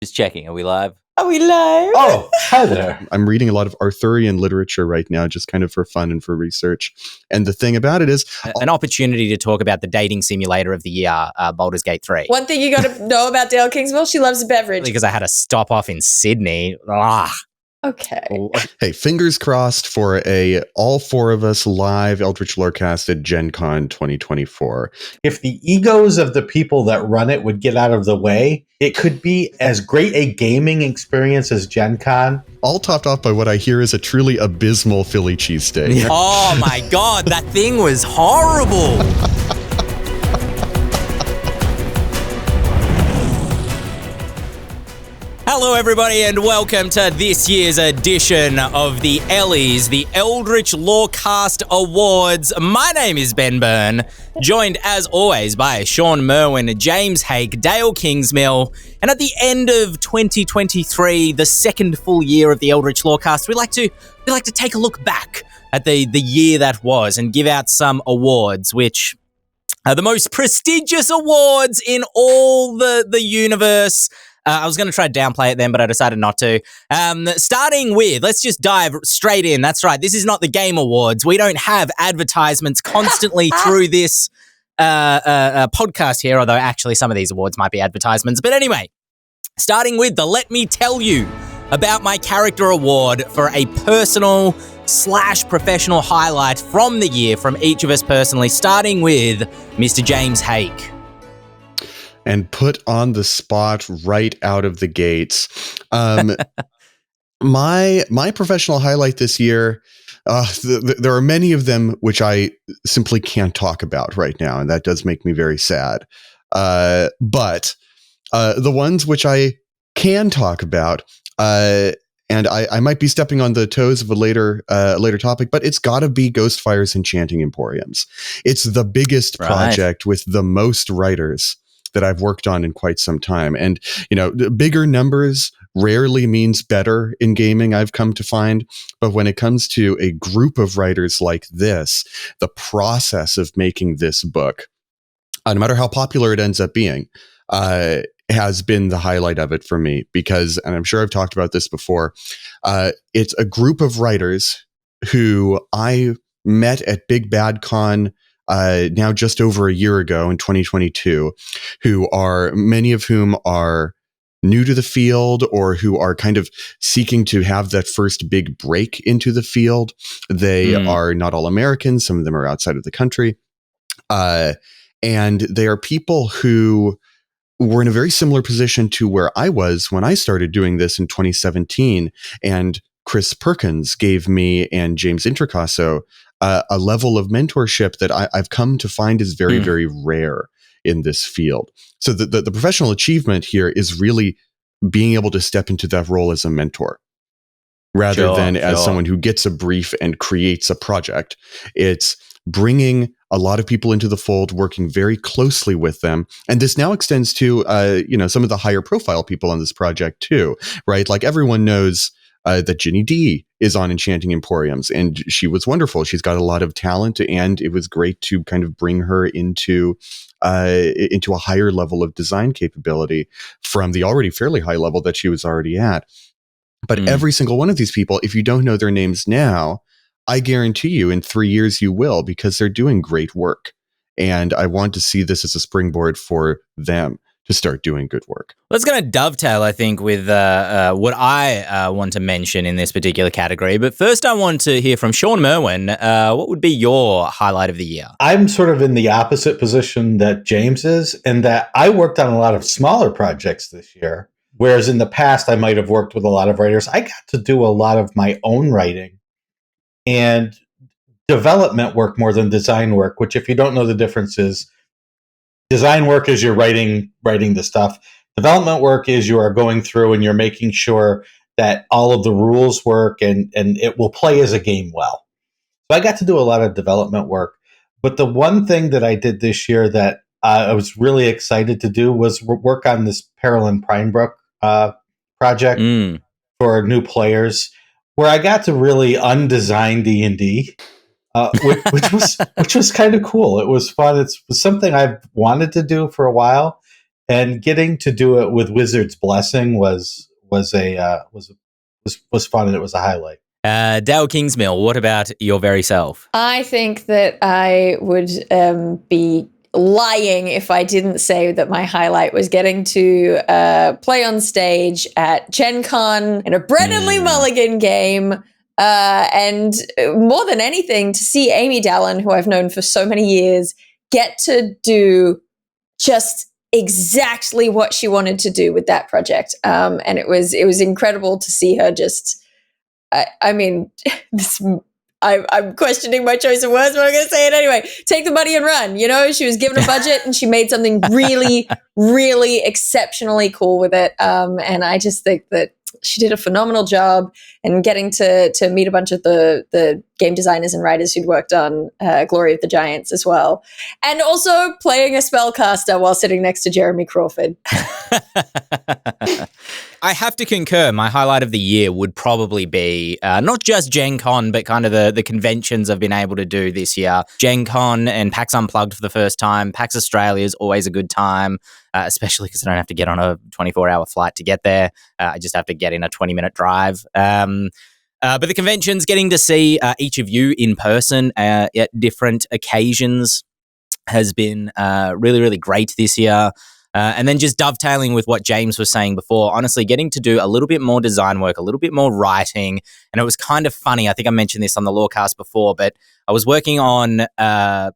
Just checking. Are we live? Are we live? Oh, hi there. I'm reading a lot of Arthurian literature right now, just kind of for fun and for research. And the thing about it is... An opportunity to talk about the dating simulator of the year, Baldur's Gate 3. One thing you got to know about Dael Kingsville, she loves a beverage. Because I had to stop off in Sydney. Ah. Okay. Hey, fingers crossed for all four of us live Eldritch Lorecast at Gen Con 2024. If the egos of the people that run it would get out of the way, it could be as great a gaming experience as Gen Con. All topped off by what I hear is a truly abysmal Philly cheesesteak. Oh my God, that thing was horrible. Hello, everybody, and welcome to this year's edition of the Ellies, the Eldritch Lorecast Awards. My name is Ben Byrne, joined as always by Shawn Merwin, James Hake, Dael Kingsmill, and at the end of 2023, the second full year of the Eldritch Lorecast, we like to take a look back at the year that was and give out some awards, which are the most prestigious awards in all the universe. I was going to try to downplay it then, but I decided not to. Starting with, let's just dive straight in. That's right. This is not the Game Awards. We don't have advertisements constantly through this podcast here, although actually some of these awards might be advertisements. But anyway, starting with the Let Me Tell You About My Character Award for a personal / professional highlight from the year from each of us personally, starting with Mr. James Hake. And put on the spot right out of the gates. My professional highlight this year, there are many of them which I simply can't talk about right now, and that does make me very sad. But the ones which I can talk about, and I might be stepping on the toes of a later topic, but it's got to be Ghostfire's Enchanting Emporiums. It's the biggest project with the most writers that I've worked on in quite some time. And, bigger numbers rarely means better in gaming, I've come to find. But when it comes to a group of writers like this, the process of making this book, no matter how popular it ends up being, has been the highlight of it for me. Because, and I'm sure I've talked about this before, it's a group of writers who I met at Big Bad Con now just over a year ago in 2022, many of whom are new to the field or who are kind of seeking to have that first big break into the field. They are not all Americans. Some of them are outside of the country. And they are people who were in a very similar position to where I was when I started doing this in 2017. And Chris Perkins gave me and James Introcaso a level of mentorship that I've come to find is very, very rare in this field. So the professional achievement here is really being able to step into that role as a mentor rather than as someone who gets a brief and creates a project. It's bringing a lot of people into the fold, working very closely with them. And this now extends to, some of the higher profile people on this project too, right? Like everyone knows that Ginny D is on Enchanting Emporiums, and she was wonderful. She's got a lot of talent, and it was great to kind of bring her into a higher level of design capability from the already fairly high level that she was already at. But every single one of these people, if you don't know their names now, I guarantee you in 3 years you will, because they're doing great work. And I want to see this as a springboard for them to start doing good work. Let's going to dovetail, I think, with what I want to mention in this particular category. But first, I want to hear from Shawn Merwin. What would be your highlight of the year? I'm sort of in the opposite position that James is, in that I worked on a lot of smaller projects this year, whereas in the past, I might have worked with a lot of writers. I got to do a lot of my own writing and development work more than design work, which if you don't know the difference is, design work is you're writing the stuff. Development work is you are going through and you're making sure that all of the rules work and it will play as a game well. So I got to do a lot of development work. But the one thing that I did this year that I was really excited to do was work on this Peril in Prinebrook project for new players, where I got to really undesign D&D. Which was kind of cool. It was fun. It was something I've wanted to do for a while, and getting to do it with Wizard's Blessing was fun, and it was a highlight. Dael Kingsmill, what about your very self? I think that I would be lying if I didn't say that my highlight was getting to play on stage at Gen Con in a Brennan Lee Mulligan game. And more than anything, to see Amy Dallin, who I've known for so many years, get to do just exactly what she wanted to do with that project. And it was incredible to see her just, I mean, I'm questioning my choice of words, but I'm going to say it anyway. Take the money and run. You know, she was given a budget and she made something really, really exceptionally cool with it. And I just think that she did a phenomenal job, and getting to meet a bunch of the game designers and writers who'd worked on Glory of the Giants as well. And also playing a spellcaster while sitting next to Jeremy Crawford. I have to concur. My highlight of the year would probably be not just Gen Con, but kind of the conventions I've been able to do this year. Gen Con and PAX Unplugged for the first time. PAX Australia is always a good time, especially because I don't have to get on a 24-hour flight to get there. I just have to get in a 20-minute drive. But the conventions, getting to see each of you in person at different occasions has been really, really great this year. And then just dovetailing with what James was saying before, honestly, getting to do a little bit more design work, a little bit more writing. And it was kind of funny. I think I mentioned this on the Lorecast before, but I was working on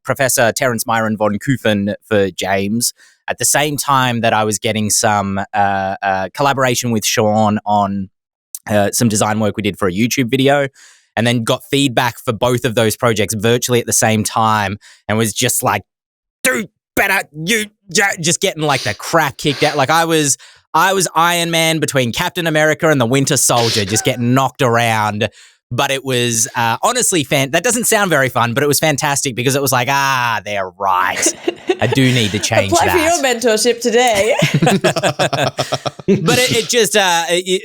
Professor Terence Myron von Kufen for James at the same time that I was getting some collaboration with Shawn on some design work we did for a YouTube video, and then got feedback for both of those projects virtually at the same time, and was just like, dude, better, you just getting like the crap kicked out. Like I was Iron Man between Captain America and the Winter Soldier, just getting knocked around. But it was honestly that doesn't sound very fun, but it was fantastic because it was like, they're right. I do need to change Apply that. for your mentorship today. But it just,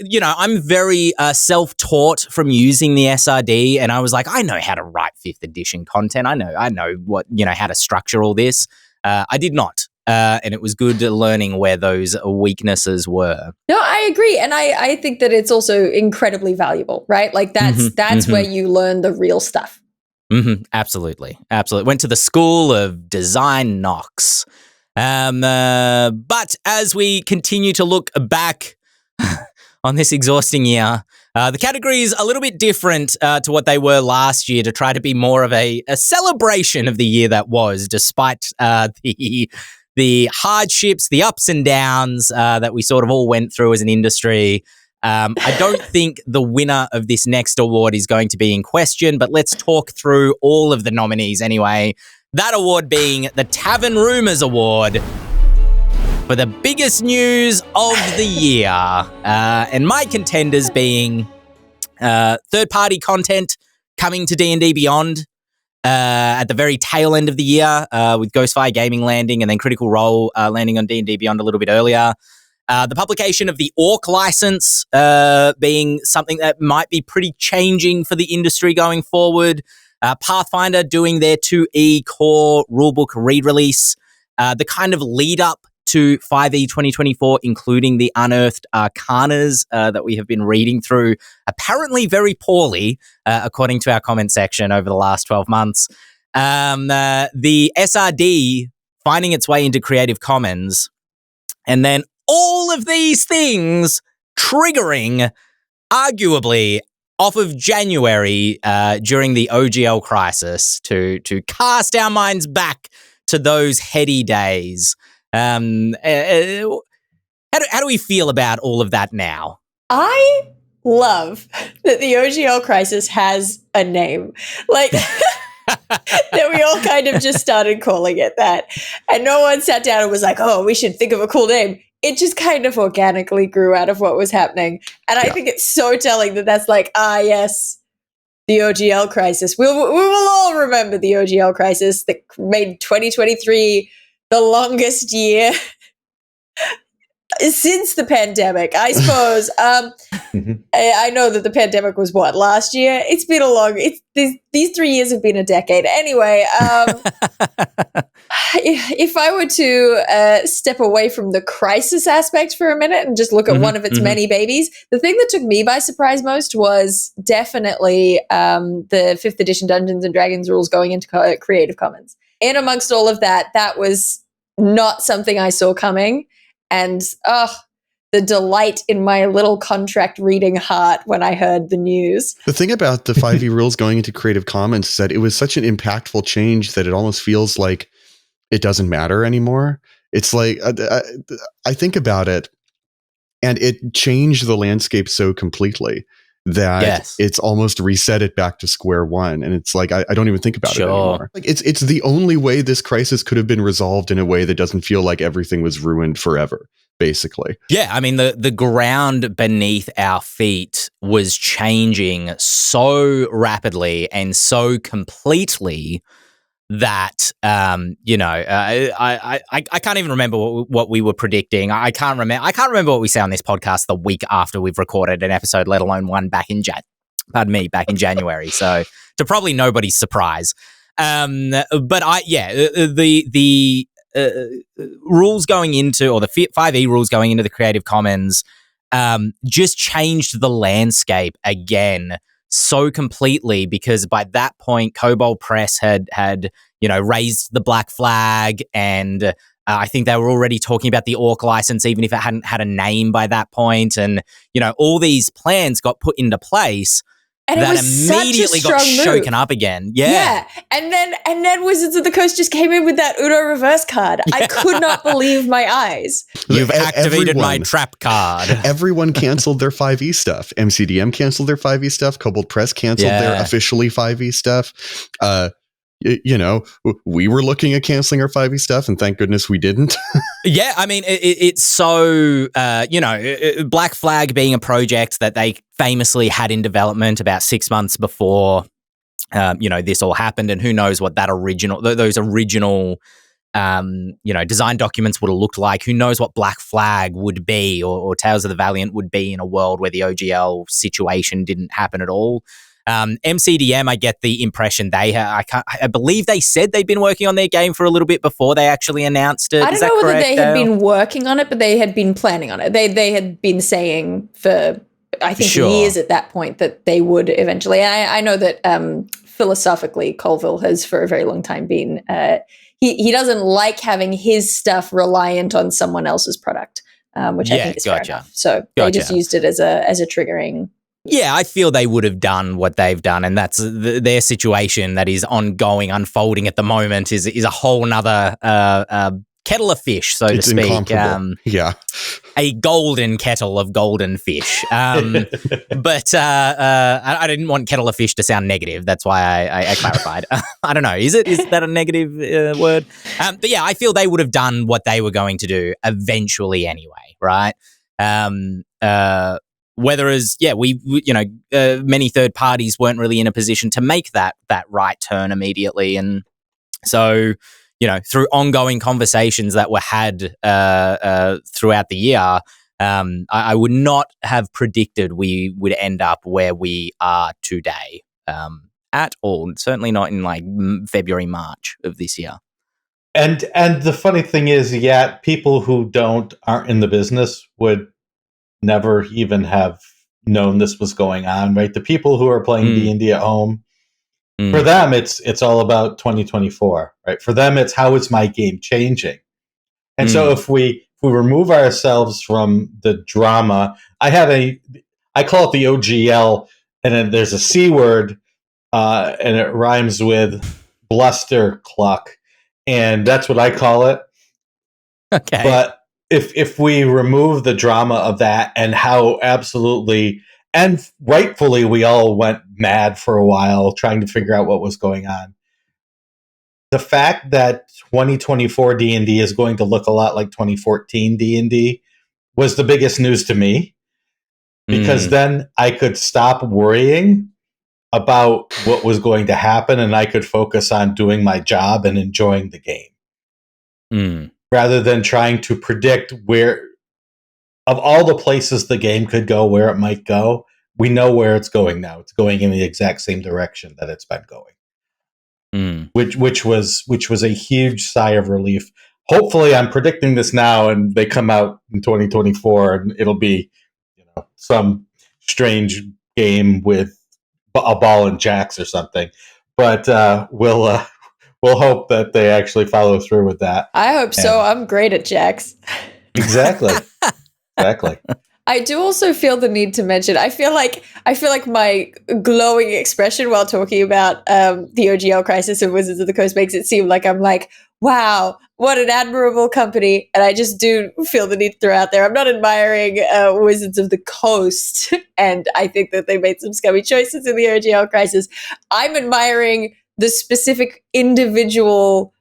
you know, I'm very self-taught from using the SRD, and I was like, I know how to write 5th edition content. I know what, you know, how to structure all this. I did not. And it was good learning where those weaknesses were. No, I agree. And I think that it's also incredibly valuable, right? Like that's where you learn the real stuff. Absolutely. Went to the School of Design Knox. But as we continue to look back on this exhausting year, the category is a little bit different to what they were last year, to try to be more of a celebration of the year that was, despite the hardships, the ups and downs that we sort of all went through as an industry. I don't think the winner of this next award is going to be in question, but let's talk through all of the nominees anyway. That award being the Tavern Rumors Award for the biggest news of the year. And my contenders being third-party content coming to D&D Beyond at the very tail end of the year with Ghostfire Gaming landing, and then Critical Role landing on D&D Beyond a little bit earlier. The publication of the Orc license being something that might be pretty changing for the industry going forward. Pathfinder doing their 2E core rulebook re-release. The kind of lead up to 5e 2024, including the Unearthed Arcanas that we have been reading through, apparently very poorly, according to our comment section over the last 12 months. The SRD finding its way into Creative Commons, and then all of these things triggering, arguably, off of January during the OGL crisis to cast our minds back to those heady days. How do we feel about all of that now? I love that the OGL crisis has a name. Like, that we all kind of just started calling it that. And no one sat down and was like, oh, we should think of a cool name. It just kind of organically grew out of what was happening. And I think it's so telling that that's like, yes, the OGL crisis. We will all remember the OGL crisis that made 2023 the longest year since the pandemic, I suppose. I know that the pandemic was last year? It's been a long. These 3 years have been a decade. Anyway, if I were to step away from the crisis aspect for a minute and just look at one of its many babies, the thing that took me by surprise most was definitely the 5th edition Dungeons and Dragons rules going into Creative Commons. In amongst all of that, that was not something I saw coming. And the delight in my little contract reading heart when I heard the news. The thing about the 5e rules going into Creative Commons is that it was such an impactful change that it almost feels like it doesn't matter anymore. It's like, I think about it, and it changed the landscape so completely that it's almost reset it back to square one. And it's like, I don't even think about it anymore. Like it's the only way this crisis could have been resolved in a way that doesn't feel like everything was ruined forever, basically. Yeah, I mean, the ground beneath our feet was changing so rapidly and so completely that, I can't even remember what we were predicting. I can't remember what we say on this podcast the week after we've recorded an episode, let alone one back in January. So to probably nobody's surprise. The rules going into, or the 5e rules going into the Creative Commons, just changed the landscape again so completely, because by that point, Kobold Press had raised the black flag, and I think they were already talking about the Orc license, even if it hadn't had a name by that point. And all these plans got put into place. And that immediately got shaken up again. Yeah. And then Wizards of the Coast just came in with that Uno reverse card. I could not believe my eyes. You've activated my trap card. Everyone canceled their 5e stuff. MCDM canceled their 5e stuff. Kobold Press canceled their officially 5e stuff. We were looking at canceling our 5e stuff, and thank goodness we didn't. Yeah, I mean, it's so, Black Flag being a project that they famously had in development about 6 months before, this all happened, and who knows what those original, design documents would have looked like. Who knows what Black Flag would be, or Tales of the Valiant would be in a world where the OGL situation didn't happen at all. MCDM, I get the impression I believe they said they'd been working on their game for a little bit before they actually announced it. I don't know whether they had been working on it, but they had been planning on it. They had been saying for, I think, years at that point that they would eventually. I know that philosophically, Colville has for a very long time been, he doesn't like having his stuff reliant on someone else's product, which I think is fair enough. So they just used it as a triggering. Yeah, I feel they would have done what they've done, and that's their situation that is ongoing, unfolding at the moment is a whole nother kettle of fish, so to speak. A golden kettle of golden fish. But I didn't want kettle of fish to sound negative. That's why I clarified. I don't know. Is that a negative word? But yeah, I feel they would have done what they were going to do eventually anyway, right? Whereas, many third parties weren't really in a position to make that right turn immediately. And so, through ongoing conversations that were had throughout the year, I would not have predicted we would end up where we are today at all. Certainly not in February, March of this year. And the funny thing is, people who aren't in the business would never even have known this was going on, right? The people who are playing D&D at home, for them, it's all about 2024, right? For them, it's how is my game changing? And so if we remove ourselves from the drama, I call it the OGL, and then there's a C word, and it rhymes with bluster cluck, and that's what I call it. Okay. But if we remove the drama of that and how absolutely and rightfully we all went mad for a while trying to figure out what was going on, the fact that 2024 D&D is going to look a lot like 2014 D&D was the biggest news to me, because then I could stop worrying about what was going to happen and I could focus on doing my job and enjoying the game. Rather than trying to predict of all the places the game could go, where it might go, we know where it's going now. It's going in the exact same direction that it's been going. Which was a huge sigh of relief. Hopefully, I'm predicting this now, and they come out in 2024, and it'll be, some strange game with a ball and jacks or something. But we'll hope that they actually follow through with that. I hope so. I'm great at jacks. Exactly. Exactly. I do also feel the need to mention, I feel like my glowing expression while talking about the OGL Crisis and Wizards of the Coast makes it seem like I'm like, wow, what an admirable company. And I just do feel the need to throw out there, I'm not admiring Wizards of the Coast, and I think that they made some scummy choices in the OGL Crisis. I'm admiring the specific individual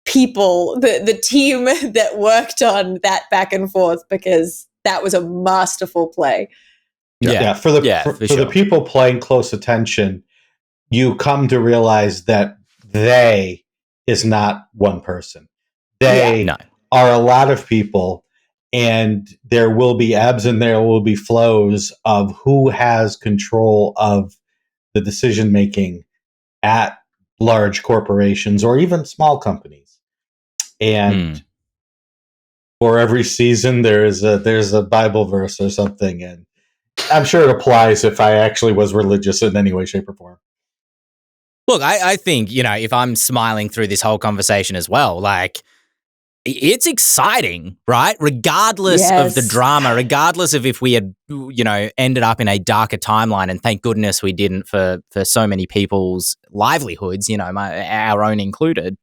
people, the team that worked on that back and forth, because that was a masterful play. Yeah. For the people playing close attention, you come to realize that they is not one person. They are a lot of people, and there will be ebbs and there will be flows of who has control of the decision making at large corporations or even small companies. And for every season, there's a Bible verse or something, and I'm sure it applies if I actually was religious in any way, shape, or form. Look, I think, if I'm smiling through this whole conversation as well, like, it's exciting, right? Regardless of the drama, regardless of if we had, ended up in a darker timeline, and thank goodness we didn't for so many people's livelihoods, our own included.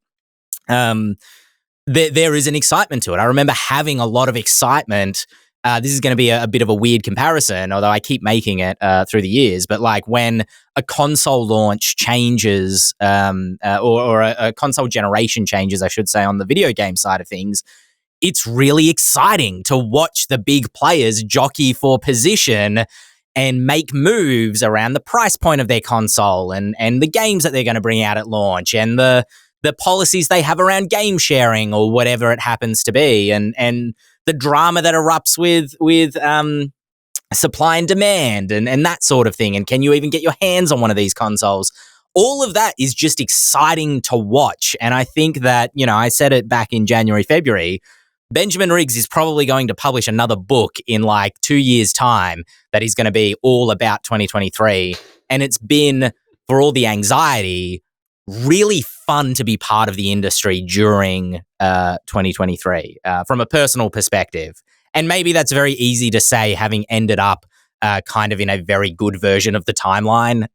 There is an excitement to it. I remember having a lot of excitement. This is going to be a bit of a weird comparison, although I keep making it through the years. But like when a console launch changes, or a console generation changes, I should say, on the video game side of things, it's really exciting to watch the big players jockey for position and make moves around the price point of their console and the games that they're going to bring out at launch and the policies they have around game sharing or whatever it happens to be, and the drama that erupts with supply and demand and that sort of thing. And can you even get your hands on one of these consoles? All of that is just exciting to watch. And I think that, I said it back in January, February, Benjamin Riggs is probably going to publish another book in like 2 years' time that is going to be all about 2023. And it's been, for all the anxiety, really fun to be part of the industry during 2023 from a personal perspective. And maybe that's very easy to say, having ended up kind of in a very good version of the timeline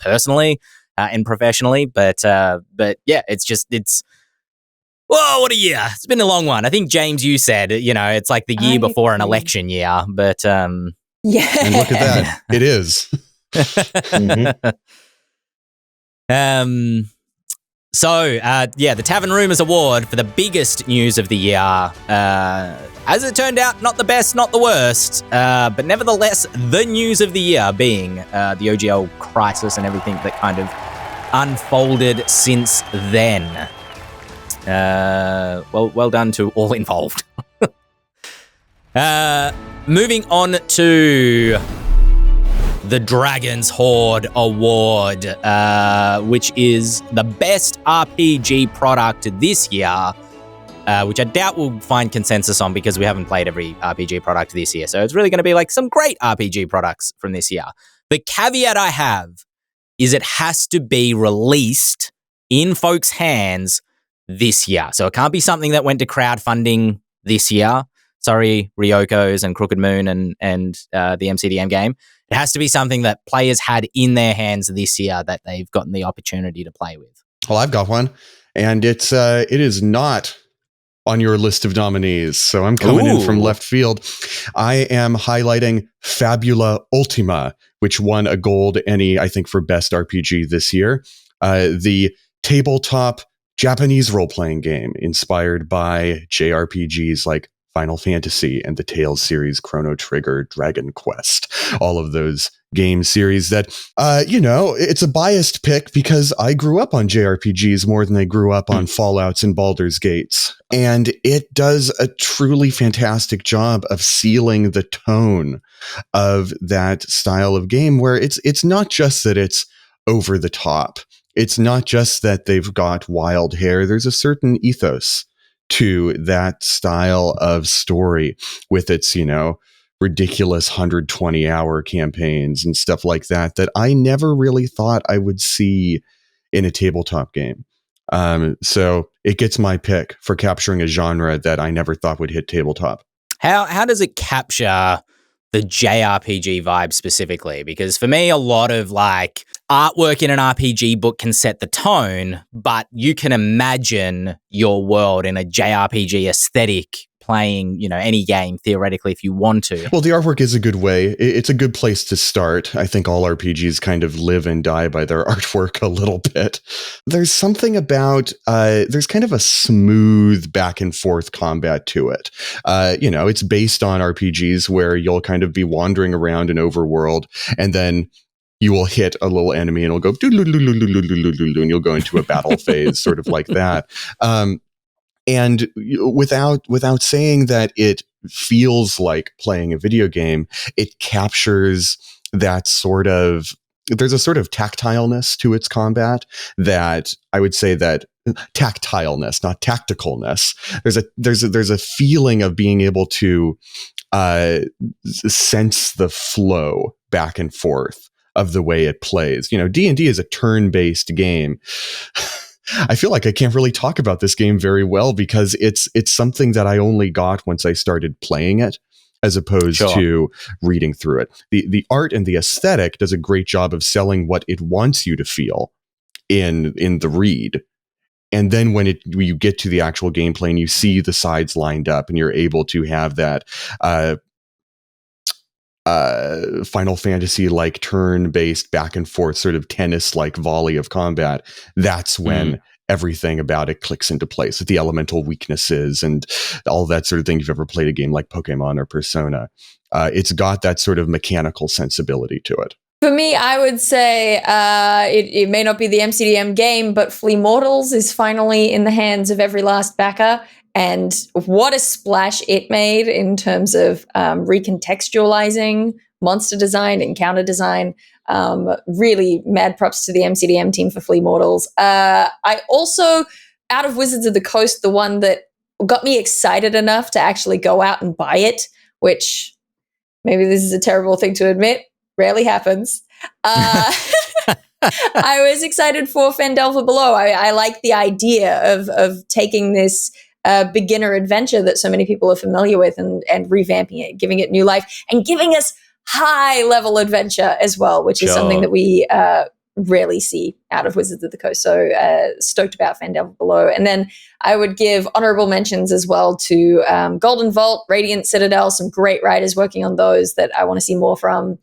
personally and professionally. But yeah, it's whoa, what a year. It's been a long one. I think, James, you said, it's like the year before an election year. But yeah. And look at that. It is. Mm-hmm. The Tavern Rumors Award for the biggest news of the year. As it turned out, not the best, not the worst, but nevertheless, the news of the year being the OGL crisis and everything that kind of unfolded since then. Well done to all involved. Moving on to the Dragon's Hoard Award, which is the best RPG product this year, which I doubt we'll find consensus on because we haven't played every RPG product this year. So it's really going to be like some great RPG products from this year. The caveat I have is it has to be released in folks' hands this year. So it can't be something that went to crowdfunding this year. Sorry, Ryoko's and Crooked Moon and the MCDM game. It has to be something that players had in their hands this year that they've gotten the opportunity to play with. Well, I've got one, and it is not on your list of nominees. So I'm coming in from left field. I am highlighting Fabula Ultima, which won a gold Emmy, I think, for best RPG this year. The tabletop Japanese role-playing game inspired by JRPGs like Final Fantasy and the Tales series, Chrono Trigger, Dragon Quest, all of those game series that, it's a biased pick because I grew up on JRPGs more than I grew up on Fallouts and Baldur's Gates. And it does a truly fantastic job of sealing the tone of that style of game where it's not just that it's over the top. It's not just that they've got wild hair. There's a certain ethos to that style of story with its, ridiculous 120-hour campaigns and stuff like that I never really thought I would see in a tabletop game. So it gets my pick for capturing a genre that I never thought would hit tabletop. How does it capture the JRPG vibe specifically? Because for me, a lot of artwork in an RPG book can set the tone, but you can imagine your world in a JRPG aesthetic playing, any game theoretically if you want to. Well, the artwork is a good way. It's a good place to start. I think all RPGs kind of live and die by their artwork a little bit. There's something about, there's kind of a smooth back and forth combat to it. It's based on RPGs where you'll kind of be wandering around an overworld and then you will hit a little enemy and it'll go and you'll go into a battle phase, sort of like that. And without saying that it feels like playing a video game, it captures that there's a sort of tactileness to its combat that I would say that tactileness, not tacticalness. There's a feeling of being able to sense the flow back and forth of the way it plays. D&D is a turn-based game. I feel like I can't really talk about this game very well because it's something that I only got once I started playing it, as opposed to reading through it. The art and the aesthetic does a great job of selling what it wants you to feel in the read. And then when you get to the actual gameplay and you see the sides lined up and you're able to have that Final Fantasy like turn-based back and forth sort of tennis-like volley of combat, that's when everything about it clicks into place with the elemental weaknesses and all that sort of thing. If you've ever played a game like Pokemon or Persona, it's got that sort of mechanical sensibility to it. For me, I would say it may not be the MCDM game, but Flea Mortals is finally in the hands of every last backer. And what a splash it made in terms of recontextualizing monster design, encounter design. Really mad props to the MCDM team for Flea Mortals. I also, out of Wizards of the Coast, the one that got me excited enough to actually go out and buy it, which maybe this is a terrible thing to admit, rarely happens. I was excited for Phandelver Below. I like the idea of taking this beginner adventure that so many people are familiar with and revamping it, giving it new life, and giving us high level adventure as well, which is something that we rarely see out of Wizards of the Coast. So stoked about Phandelver Below. And then I would give honorable mentions as well to Golden Vault, Radiant Citadel, some great writers working on those that I want to see more from.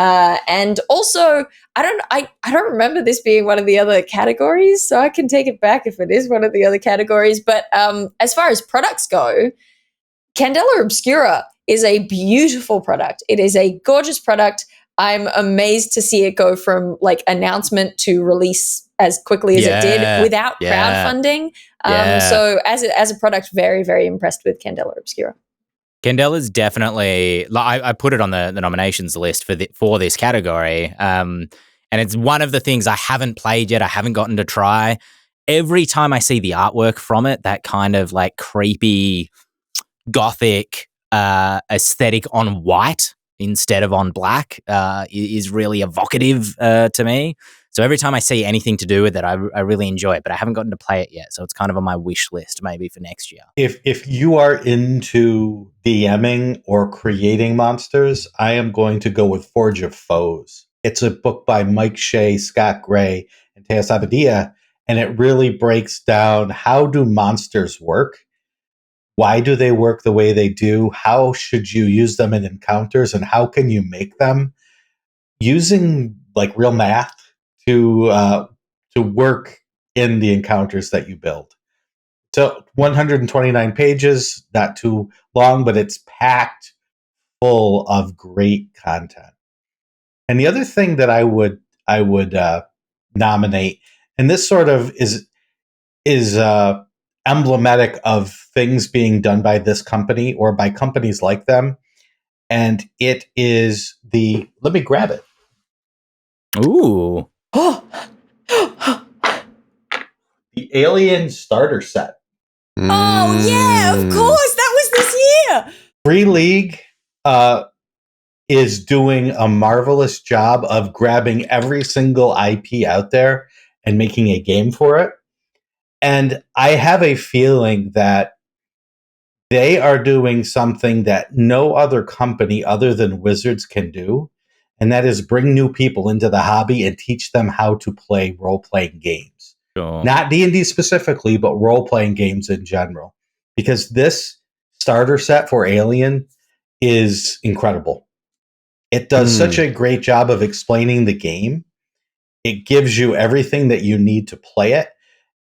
And also, I don't remember this being one of the other categories, so I can take it back if it is one of the other categories. But as far as products go, Candela Obscura is a beautiful product. It is a gorgeous product. I'm amazed to see it go from announcement to release as quickly as it did without crowdfunding. So as a product, very, very impressed with Candela Obscura. Candela's definitely, I put it on the nominations list for this category. And it's one of the things I haven't played yet. I haven't gotten to try. Every time I see the artwork from it, that kind of creepy gothic aesthetic on white instead of on black is really evocative to me. So every time I see anything to do with it, I really enjoy it, but I haven't gotten to play it yet. So it's kind of on my wish list maybe for next year. If you are into DMing or creating monsters, I am going to go with Forge of Foes. It's a book by Mike Shea, Scott Gray, and Teos Abadia, and it really breaks down how do monsters work? Why do they work the way they do? How should you use them in encounters, and how can you make them using real math to work in the encounters that you build? So 129 pages, not too long, but it's packed full of great content. And the other thing that I would nominate, and this sort of is emblematic of things being done by this company or by companies like them, and it is let me grab it. Ooh. The Alien starter set. Oh, yeah, of course. That was this year. Free League is doing a marvelous job of grabbing every single IP out there and making a game for it. And I have a feeling that they are doing something that no other company other than Wizards can do, and that is bring new people into the hobby and teach them how to play role-playing games. Sure. Not D&D specifically, but role-playing games in general. Because this starter set for Alien is incredible. It does such a great job of explaining the game. It gives you everything that you need to play it.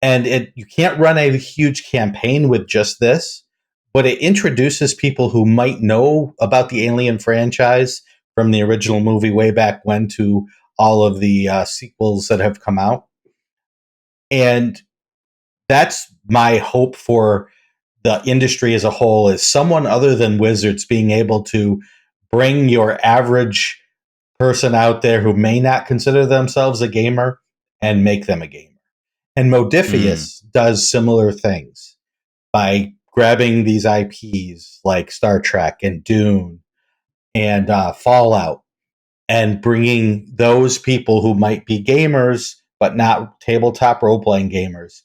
And you can't run a huge campaign with just this, but it introduces people who might know about the Alien franchise from the original movie way back when to all of the sequels that have come out. And that's my hope for the industry as a whole, is someone other than Wizards being able to bring your average person out there who may not consider themselves a gamer and make them a gamer. And Modifius does similar things by grabbing these IPs like Star Trek and Dune and Fallout and bringing those people who might be gamers but not tabletop role-playing gamers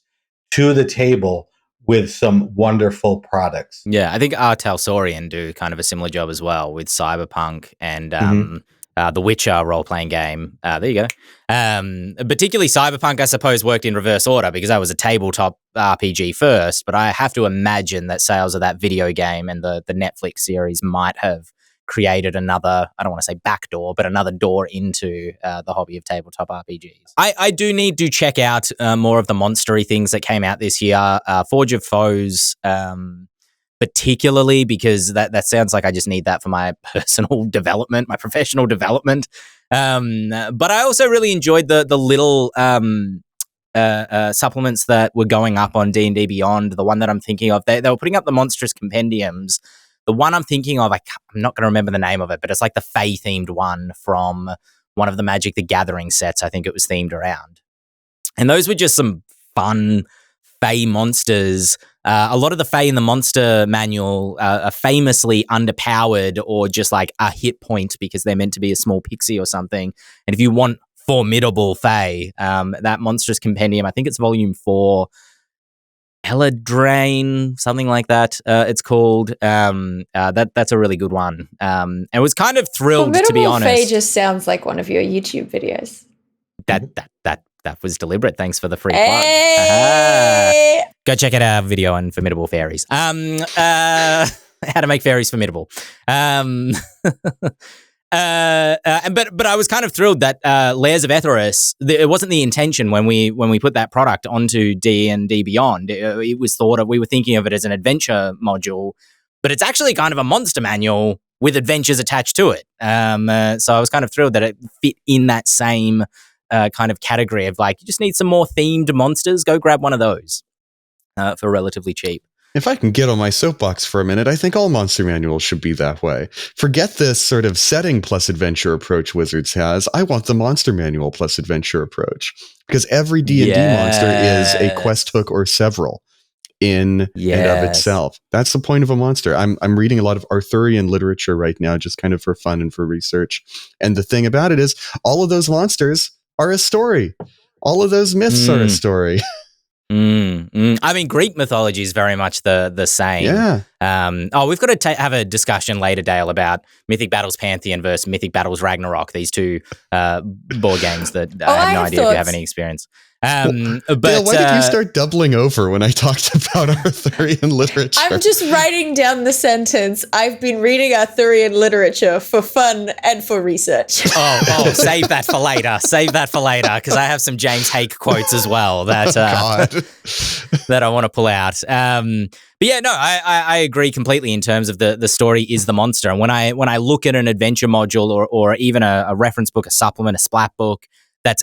to the table with some wonderful products. Yeah, I think Talsorian do kind of a similar job as well with Cyberpunk and the Witcher role-playing game. There you go. Particularly Cyberpunk, I suppose, worked in reverse order because that was a tabletop RPG first, but I have to imagine that sales of that video game and the Netflix series might have created another, I don't want to say backdoor, but another door into the hobby of tabletop RPGs. I do need to check out more of the monstery things that came out this year. Forge of Foes, particularly because that sounds like I just need that for my personal development, my professional development. But I also really enjoyed the little supplements that were going up on D&D Beyond. The one that I'm thinking of, they were putting up the Monstrous Compendiums. The one I'm thinking of, I'm not going to remember the name of it, but it's like the Fae-themed one from one of the Magic the Gathering sets. I think it was themed around. And those were just some fun Fae monsters. A lot of the Fae in the monster manual are famously underpowered or just like a hit point because they're meant to be a small pixie or something. And if you want formidable Fae, that Monstrous Compendium, I think it's volume 4, Eladrain, something like that. It's called. That's a really good one. And was kind of thrilled, to be honest. Fae just sounds like one of your YouTube videos. That was deliberate. Thanks for the free Hey! plug. Go check out our video on Formidable Fairies. How to make fairies formidable. But I was kind of thrilled that Layers of Etheris, it wasn't the intention when we put that product onto D&D Beyond. It was thought of, we were thinking of it as an adventure module, but it's actually kind of a monster manual with adventures attached to it. So I was kind of thrilled that it fit in that same kind of category of like, you just need some more themed monsters, go grab one of those for relatively cheap. If I can get on my soapbox for a minute, I think all monster manuals should be that way. Forget this sort of setting plus adventure approach Wizards has. I want the monster manual plus adventure approach. Because every D&D monster is a quest hook or several in and of itself. That's the point of a monster. I'm reading a lot of Arthurian literature right now, just kind of for fun and for research. And the thing about it is, all of those monsters are a story. All of those myths are a story. I mean, Greek mythology is very much the same. Yeah. We've got to have a discussion later, Dael, about Mythic Battles Pantheon versus Mythic Battles Ragnarok, these two board games that I have no idea if you have any experience. But Dael, why did you start doubling over when I talked about Arthurian literature? I'm just writing down the sentence. I've been reading Arthurian literature for fun and for research. Oh, save that for later. Save that for later, because I have some James Hake quotes as well that that I want to pull out. But yeah, no, I agree completely in terms of the story is the monster. And when I look at an adventure module or even a reference book, a supplement, a splat book that's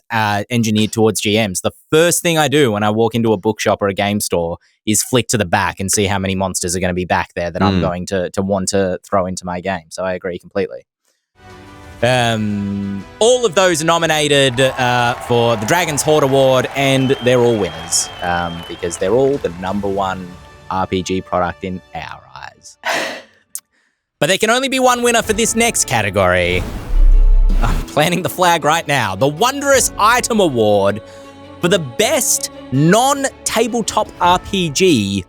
engineered towards GMs, the first thing I do when I walk into a bookshop or a game store is flick to the back and see how many monsters are going to be back there that I'm going to want to throw into my game. So I agree completely. All of those are nominated for the Dragon's Hoard Award, and they're all winners because they're all the number one RPG product in our eyes. But there can only be one winner for this next category. I'm planting the flag right now. The Wondrous Item Award for the best non-tabletop RPG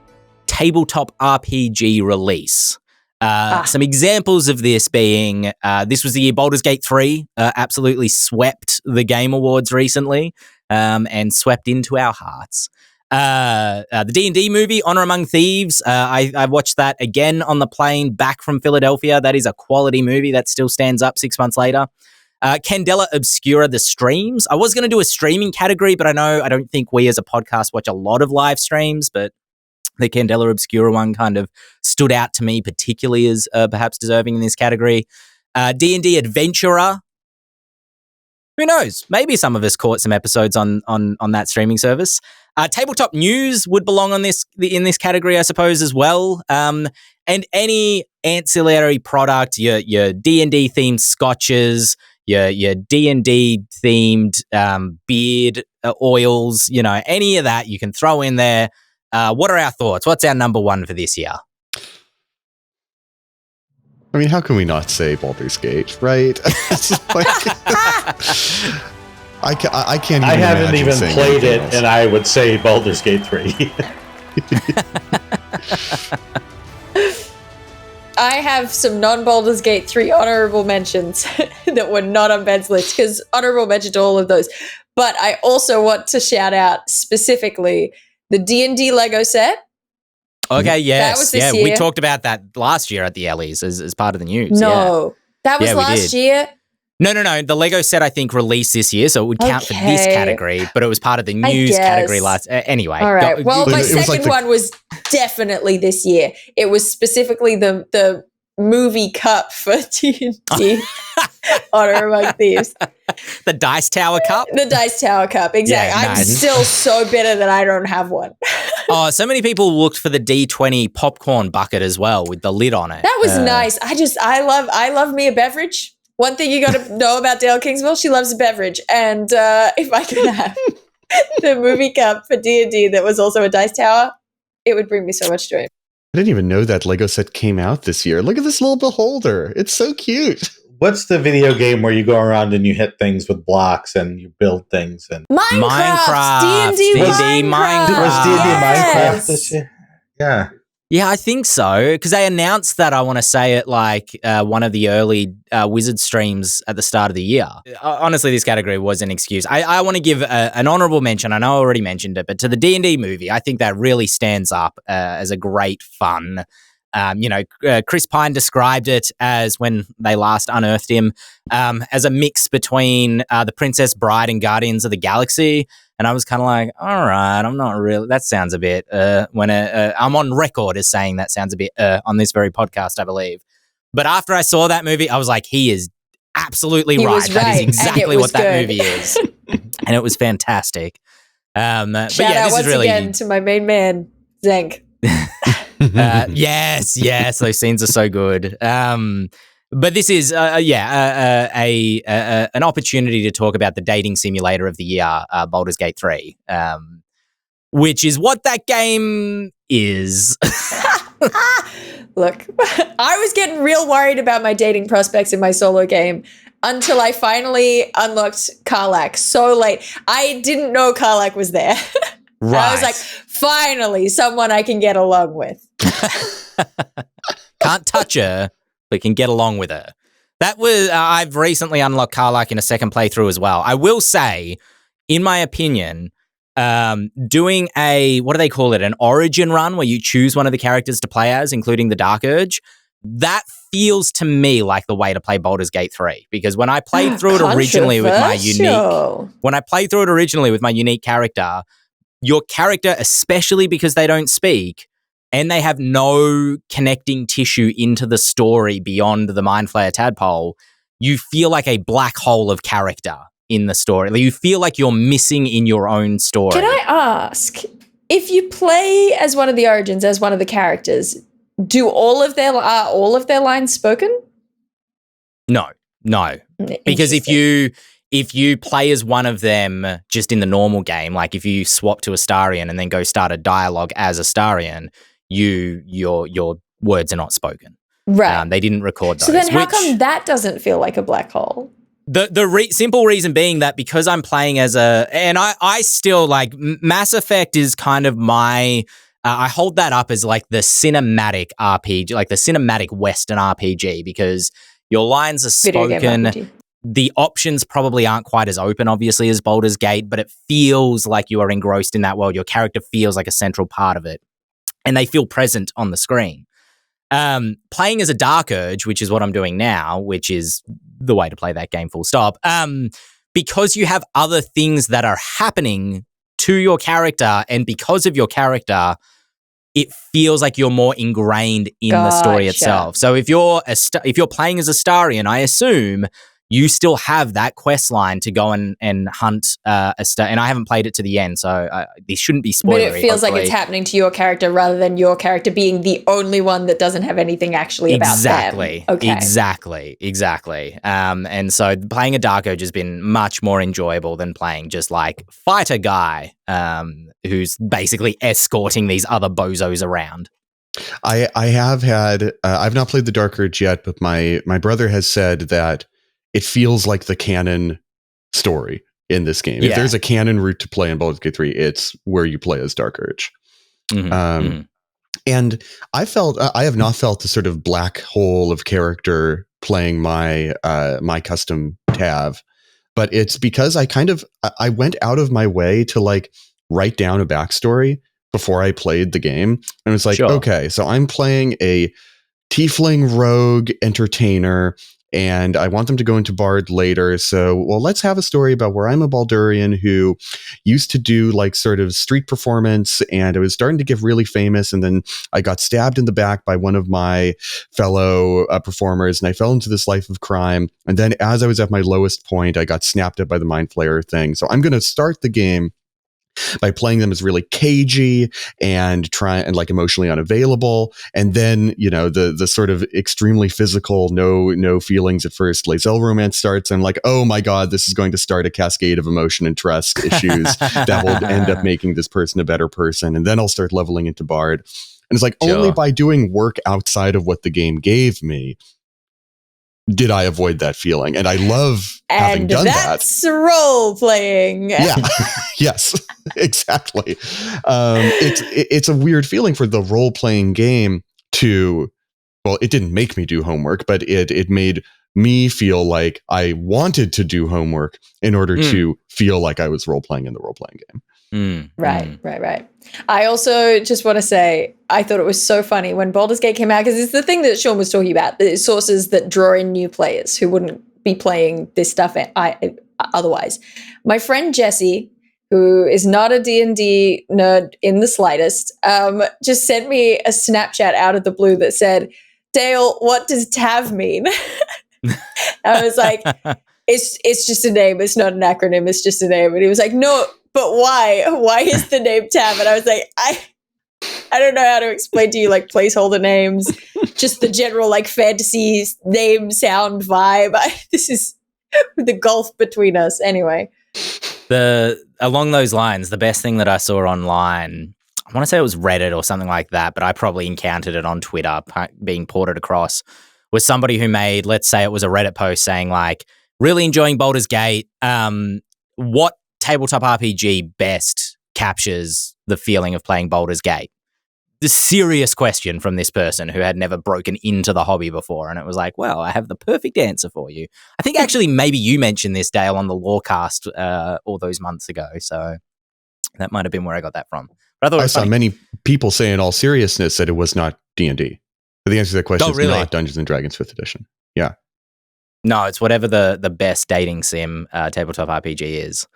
release. Some examples of this being, this was the year Baldur's Gate 3 absolutely swept the Game Awards recently and swept into our hearts. The D&D movie, Honor Among Thieves, I watched that again on the plane back from Philadelphia. That is a quality movie that still stands up 6 months later. Candela Obscura, the streams. I was going to do a streaming category, but I don't think we as a podcast watch a lot of live streams, but the Candela Obscura one kind of stood out to me particularly as perhaps deserving in this category. D&D Adventurer. Who knows? Maybe some of us caught some episodes on that streaming service. Tabletop News would belong in this category, I suppose, as well. And any ancillary product, your D&D themed scotches, your D&D themed beard oils, any of that you can throw in there. What are our thoughts? What's our number one for this year? I mean, how can we not say Baldur's Gate, right? I can't even I haven't even played it, else. and I would say Baldur's Gate 3. I have some non-Baldur's Gate 3 honorable mentions that were not on Ben's list, because honorable mention to all of those. But I also want to shout out specifically the D&D Lego set. Okay, yes. That was this year. We talked about that last year at the Ellie's as part of the news. No, that was last year. No. The Lego set, I think, released this year, so it would count for this category, but it was part of the news category last... anyway. All right. Well, my second one was definitely this year. It was specifically the movie cup for D&D Honor Among Thieves. The Dice Tower Cup? The Dice Tower Cup, exactly. Yeah, I'm nice. still so bitter that I don't have one. So many people looked for the D20 popcorn bucket as well with the lid on it. That was nice. I love me a beverage. One thing you got to know about Dael Kingsville, she loves a beverage. And if I could have the movie cup for D&D that was also a dice tower, it would bring me so much joy. I didn't even know that Lego set came out this year. Look at this little beholder. It's so cute. What's the video game where you go around and you hit things with blocks and you build things? And Minecraft. D&D Minecraft. Was D&D Yes. Minecraft this year? Yeah. Yeah, I think so, because they announced that, I want to say, at one of the early Wizard streams at the start of the year. Honestly, this category was an excuse. I want to give an honorable mention. I know I already mentioned it, but to the D&D movie, I think that really stands up as a great fun. Chris Pine described it as, when they last unearthed him, as a mix between The Princess Bride and Guardians of the Galaxy. And I was kind of like, all right, I'm not really, that sounds a bit, I'm on record as saying that sounds a bit on this very podcast, I believe. But after I saw that movie, I was like, he is absolutely right. That is exactly what that movie is. And it was fantastic. Shout out once again to my main man, Zenk. Yes, those scenes are so good. But this is, an opportunity to talk about the dating simulator of the year, Baldur's Gate 3, which is what that game is. Look, I was getting real worried about my dating prospects in my solo game until I finally unlocked Karlach so late. I didn't know Karlach was there. Right. I was like, finally, someone I can get along with. Can't touch her, but can get along with her. That was I've recently unlocked Karlach in a second playthrough as well. I will say, in my opinion, doing a, what do they call it, an origin run where you choose one of the characters to play as, including the Dark Urge, that feels to me like the way to play Baldur's Gate 3. Because when I played through it originally with my unique character, your character, especially because they don't speak and they have no connecting tissue into the story beyond the Mind Flayer tadpole, you feel like a black hole of character in the story. Like, you feel like you're missing in your own story. Can I ask, if you play as one of the origins, as one of the characters, are all of their lines spoken? No. Because if you play as one of them just in the normal game, like if you swap to Astarion and then go start a dialogue as Astarion, your words are not spoken. Right. They didn't record those. So then how come that doesn't feel like a black hole? The simple reason being that because I'm playing as and I still like Mass Effect is kind of my, I hold that up as like the cinematic RPG, like the cinematic Western RPG, because your lines are spoken. The options probably aren't quite as open, obviously, as Baldur's Gate, but it feels like you are engrossed in that world. Your character feels like a central part of it, and they feel present on the screen. Playing as a Dark Urge, which is what I'm doing now, which is the way to play that game, full stop, because you have other things that are happening to your character, and because of your character, it feels like you're more ingrained in the story itself. So if you're playing as Astarion, I assume you still have that quest line to go and hunt Astarion. And I haven't played it to the end, so this shouldn't be spoilery. But it feels like it's happening to your character rather than your character being the only one that doesn't have anything actually about them. Okay. Exactly. And so playing a Dark Urge has been much more enjoyable than playing just like fighter guy who's basically escorting these other bozos around. I have had, I've not played the Dark Urge yet, but my brother has said that it feels like the canon story in this game. Yeah. If there's a canon route to play in Baldur's Gate 3, it's where you play as Dark Urge. And I have not felt the sort of black hole of character playing my my custom Tav, but it's because I went out of my way to like write down a backstory before I played the game. And it's like, okay, so I'm playing a tiefling rogue entertainer, and I want them to go into Bard later. So, well, let's have a story about where I'm a Baldurian who used to do like sort of street performance, and I was starting to get really famous. And then I got stabbed in the back by one of my fellow performers, and I fell into this life of crime. And then as I was at my lowest point, I got snapped up by the Mind Flayer thing. So I'm going to start the game by playing them as really cagey and like emotionally unavailable. And then, you know, the sort of extremely physical, no feelings at first Lae'zel romance starts. I'm like, oh my God, this is going to start a cascade of emotion and trust issues that will end up making this person a better person. And then I'll start leveling into Bard. And it's like, only by doing work outside of what the game gave me did I avoid that feeling. And I love having done that. And that's role playing. Yeah. Yes, exactly. It's a weird feeling for the role playing game to, well, it didn't make me do homework, but it made me feel like I wanted to do homework in order to feel like I was role playing in the role playing game. Right. I also just want to say, I thought it was so funny when Baldur's Gate came out, because it's the thing that Shawn was talking about, the sources that draw in new players who wouldn't be playing this stuff otherwise. My friend Jessie, who is not a D&D nerd in the slightest, just sent me a Snapchat out of the blue that said, Dael, what does TAV mean? I was like, it's just a name. It's not an acronym. It's just a name. And he was like, no, but why? Why is the name Tav? And I was like, I don't know how to explain to you like placeholder names, just the general like fantasy name sound vibe. This is the gulf between us. Anyway. Along those lines, the best thing that I saw online, I want to say it was Reddit or something like that, but I probably encountered it on Twitter being ported across, was somebody who made, let's say it was a Reddit post saying like, really enjoying Baldur's Gate. What tabletop RPG best captures the feeling of playing Baldur's Gate? serious question from this person who had never broken into the hobby before. And it was like, well, I have the perfect answer for you. I think actually maybe you mentioned this, Dael, on the Lorecast all those months ago. So that might have been where I got that from. But I thought it was saw funny. many people say in all seriousness that it was not D&D. But the answer to that question is not Dungeons & Dragons 5th edition. Yeah. No, it's whatever the best dating sim tabletop RPG is.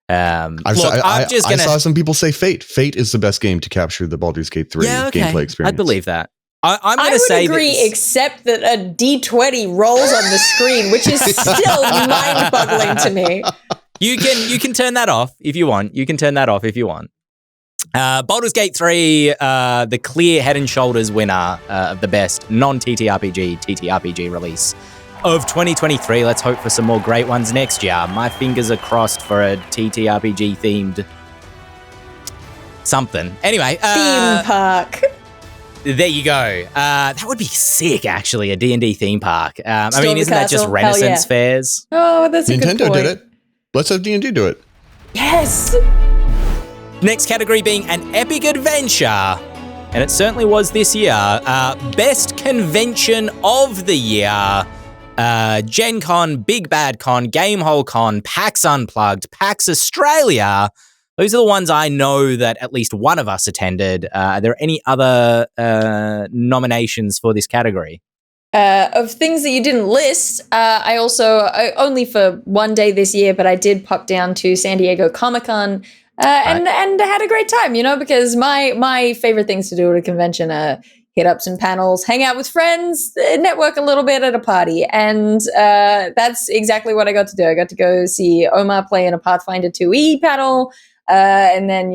I saw some people say Fate. Fate is the best game to capture the Baldur's Gate 3 gameplay experience. I'd believe that. I'm I going to say would agree, except that a D20 rolls on the screen, which is still mind-boggling to me. You can turn that off if you want. Baldur's Gate 3, the clear head and shoulders winner of the best non-TTRPG TTRPG release of 2023. Let's hope for some more great ones next year. My fingers are crossed for a TTRPG themed something. Anyway, theme park. There you go. That would be sick, actually, a D&D theme park. I mean, isn't that just Castle? Renaissance fairs? Oh, that's a good Nintendo point. did it. Let's have D&D do it. Yes. Next category being an epic adventure, and it certainly was this year. Best convention of the year. Gen Con, Big Bad Con, Gamehole Con, PAX Unplugged, PAX Australia. Those are the ones I know that at least one of us attended. Are there any other nominations for this category? Of things that you didn't list, I only for one day this year, but I did pop down to San Diego Comic-Con and had a great time, because my favorite things to do at a convention are hit up some panels, hang out with friends, network a little bit at a party. And that's exactly what I got to do. I got to go see Omar play in a Pathfinder 2e panel, and then,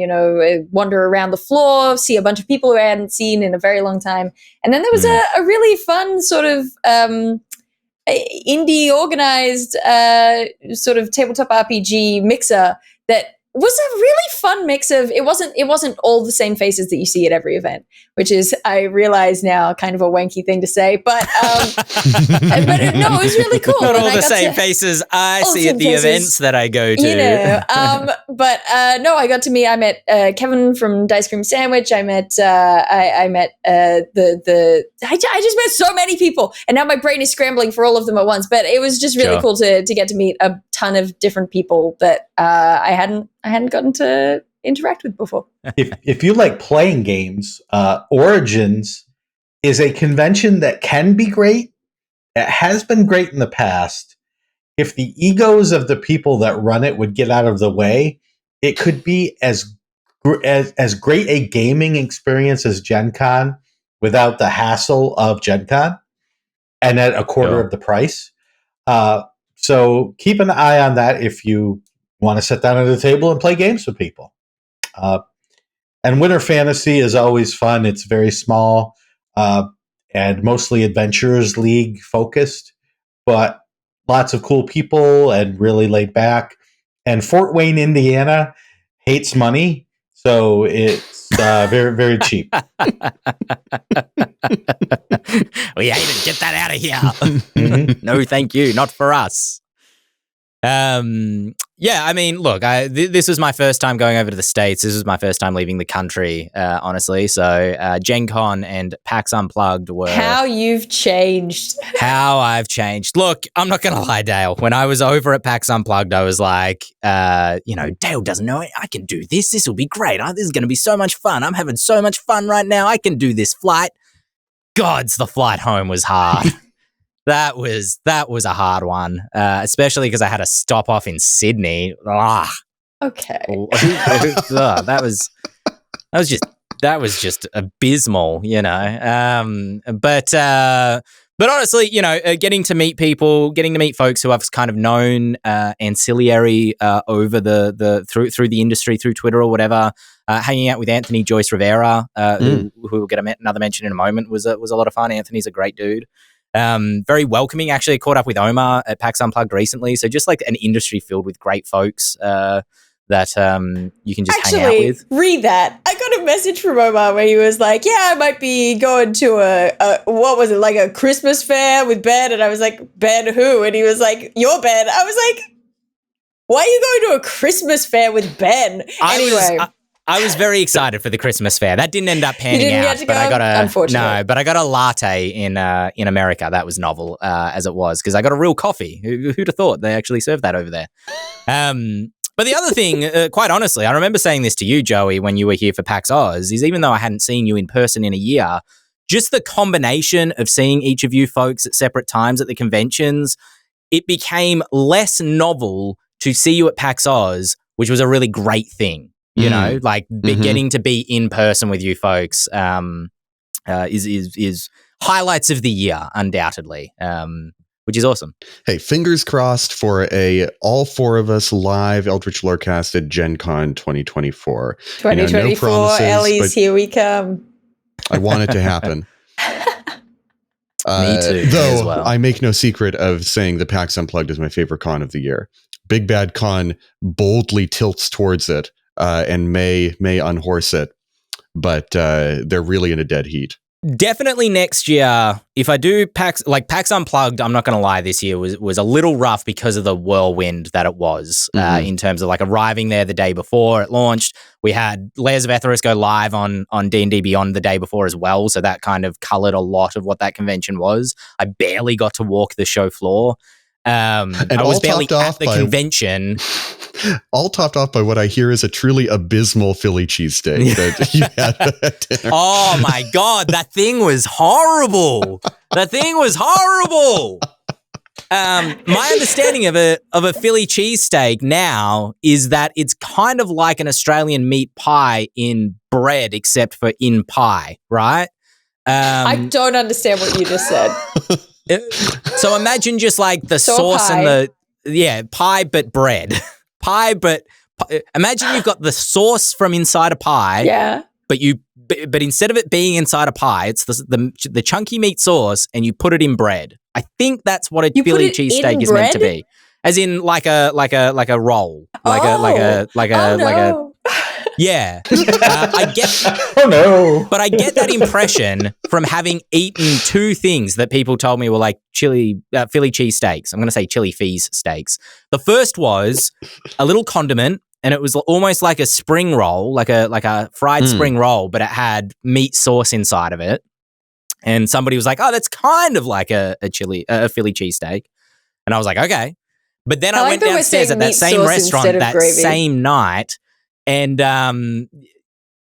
wander around the floor, see a bunch of people who I hadn't seen in a very long time. And then there was a really fun sort of indie organized sort of tabletop RPG mixer that was a really fun mix of, it wasn't all the same faces that you see at every event, which is, I realize now, kind of a wanky thing to say, but it was really cool. Not all the same faces I see at the events that I go to. I got to meet, I met Kevin from Dice Cream Sandwich. I met I just met so many people, and now my brain is scrambling for all of them at once, but it was just really cool to get to meet a ton of different people that I hadn't gotten to interact with before. If you like playing games, Origins is a convention that can be great. It has been great in the past. If the egos of the people that run it would get out of the way, it could be as great a gaming experience as Gen Con without the hassle of Gen Con and at a quarter of the price. So keep an eye on that if you want to sit down at a table and play games with people. And Winter Fantasy is always fun. It's very small and mostly Adventurers League focused, but lots of cool people and really laid back. And Fort Wayne, Indiana hates money, so it's very, very cheap. We hate it. Get that out of here. No, thank you. Not for us. I mean, look, this was my first time going over to the States. This was my first time leaving the country, honestly. So Gen Con and PAX Unplugged were... How you've changed. How I've changed. Look, I'm not going to lie, Dael. When I was over at PAX Unplugged, I was like, Dael doesn't know it. I can do this. This will be great. This is going to be so much fun. I'm having so much fun right now. I can do this flight. Gods, the flight home was hard. That was a hard one, especially because I had to stop off in Sydney. Ugh. Okay. That was just abysmal, But honestly, getting to meet people, getting to meet folks who I've kind of known ancillary over through the industry, through Twitter or whatever. Hanging out with Anthony Joyce Rivera, who will get another mention in a moment, was a lot of fun. Anthony's a great dude. Very welcoming. Actually, I caught up with Omar at PAX Unplugged recently. So just like an industry filled with great folks that you can just hang out with. Read that. I got a message from Omar where he was like, yeah, I might be going to a Christmas fair with Ben. And I was like, Ben who? And he was like, you're Ben. I was like, why are you going to a Christmas fair with Ben? Anyway. I was very excited for the Christmas fair. That didn't end up panning out, but I got a latte in America. That was novel as it was, because I got a real coffee. Who'd have thought they actually served that over there? But the other thing, quite honestly, I remember saying this to you, Joey, when you were here for PAX Oz, is even though I hadn't seen you in person in a year, just the combination of seeing each of you folks at separate times at the conventions, it became less novel to see you at PAX Oz, which was a really great thing. You know, like getting to be in person with you folks is highlights of the year, undoubtedly, which is awesome. Hey, fingers crossed for all four of us live Eldritch Lorecast at Gen Con 2024. 2024, Ellie's, here we come. I want it to happen. Me too, though as well. I make no secret of saying the PAX Unplugged is my favorite con of the year. Big Bad Con boldly tilts towards it. And may unhorse it, but they're really in a dead heat. Definitely next year, if I do PAX Unplugged, I'm not going to lie, this year was a little rough because of the whirlwind that it was in terms of like arriving there the day before it launched. We had Layers of Etheris go live on D&D Beyond the day before as well, so that kind of colored a lot of what that convention was. I barely got to walk the show floor. And I was barely at the convention. All topped off by what I hear is a truly abysmal Philly cheesesteak that you had at dinner. Oh my God, that thing was horrible. My understanding of a Philly cheesesteak now is that it's kind of like an Australian meat pie in bread, except for in pie, right? I don't understand what you just said. So imagine just like the sauce pie. and pie, but bread. Imagine you've got the sauce from inside a pie. Yeah. But instead of it being inside a pie, it's the chunky meat sauce, and you put it in bread. I think that's what a Philly cheesesteak is meant to be, as in like a roll, yeah. I get. Oh no! But I get that impression from having eaten two things that people told me were like Philly cheesesteaks. I'm going to say chili fees steaks. The first was a little condiment, and it was almost like a spring roll, like a fried spring roll, but it had meat sauce inside of it. And somebody was like, "Oh, that's kind of like a Philly cheesesteak," and I was like, "Okay." But then I went downstairs at that same restaurant that same night. And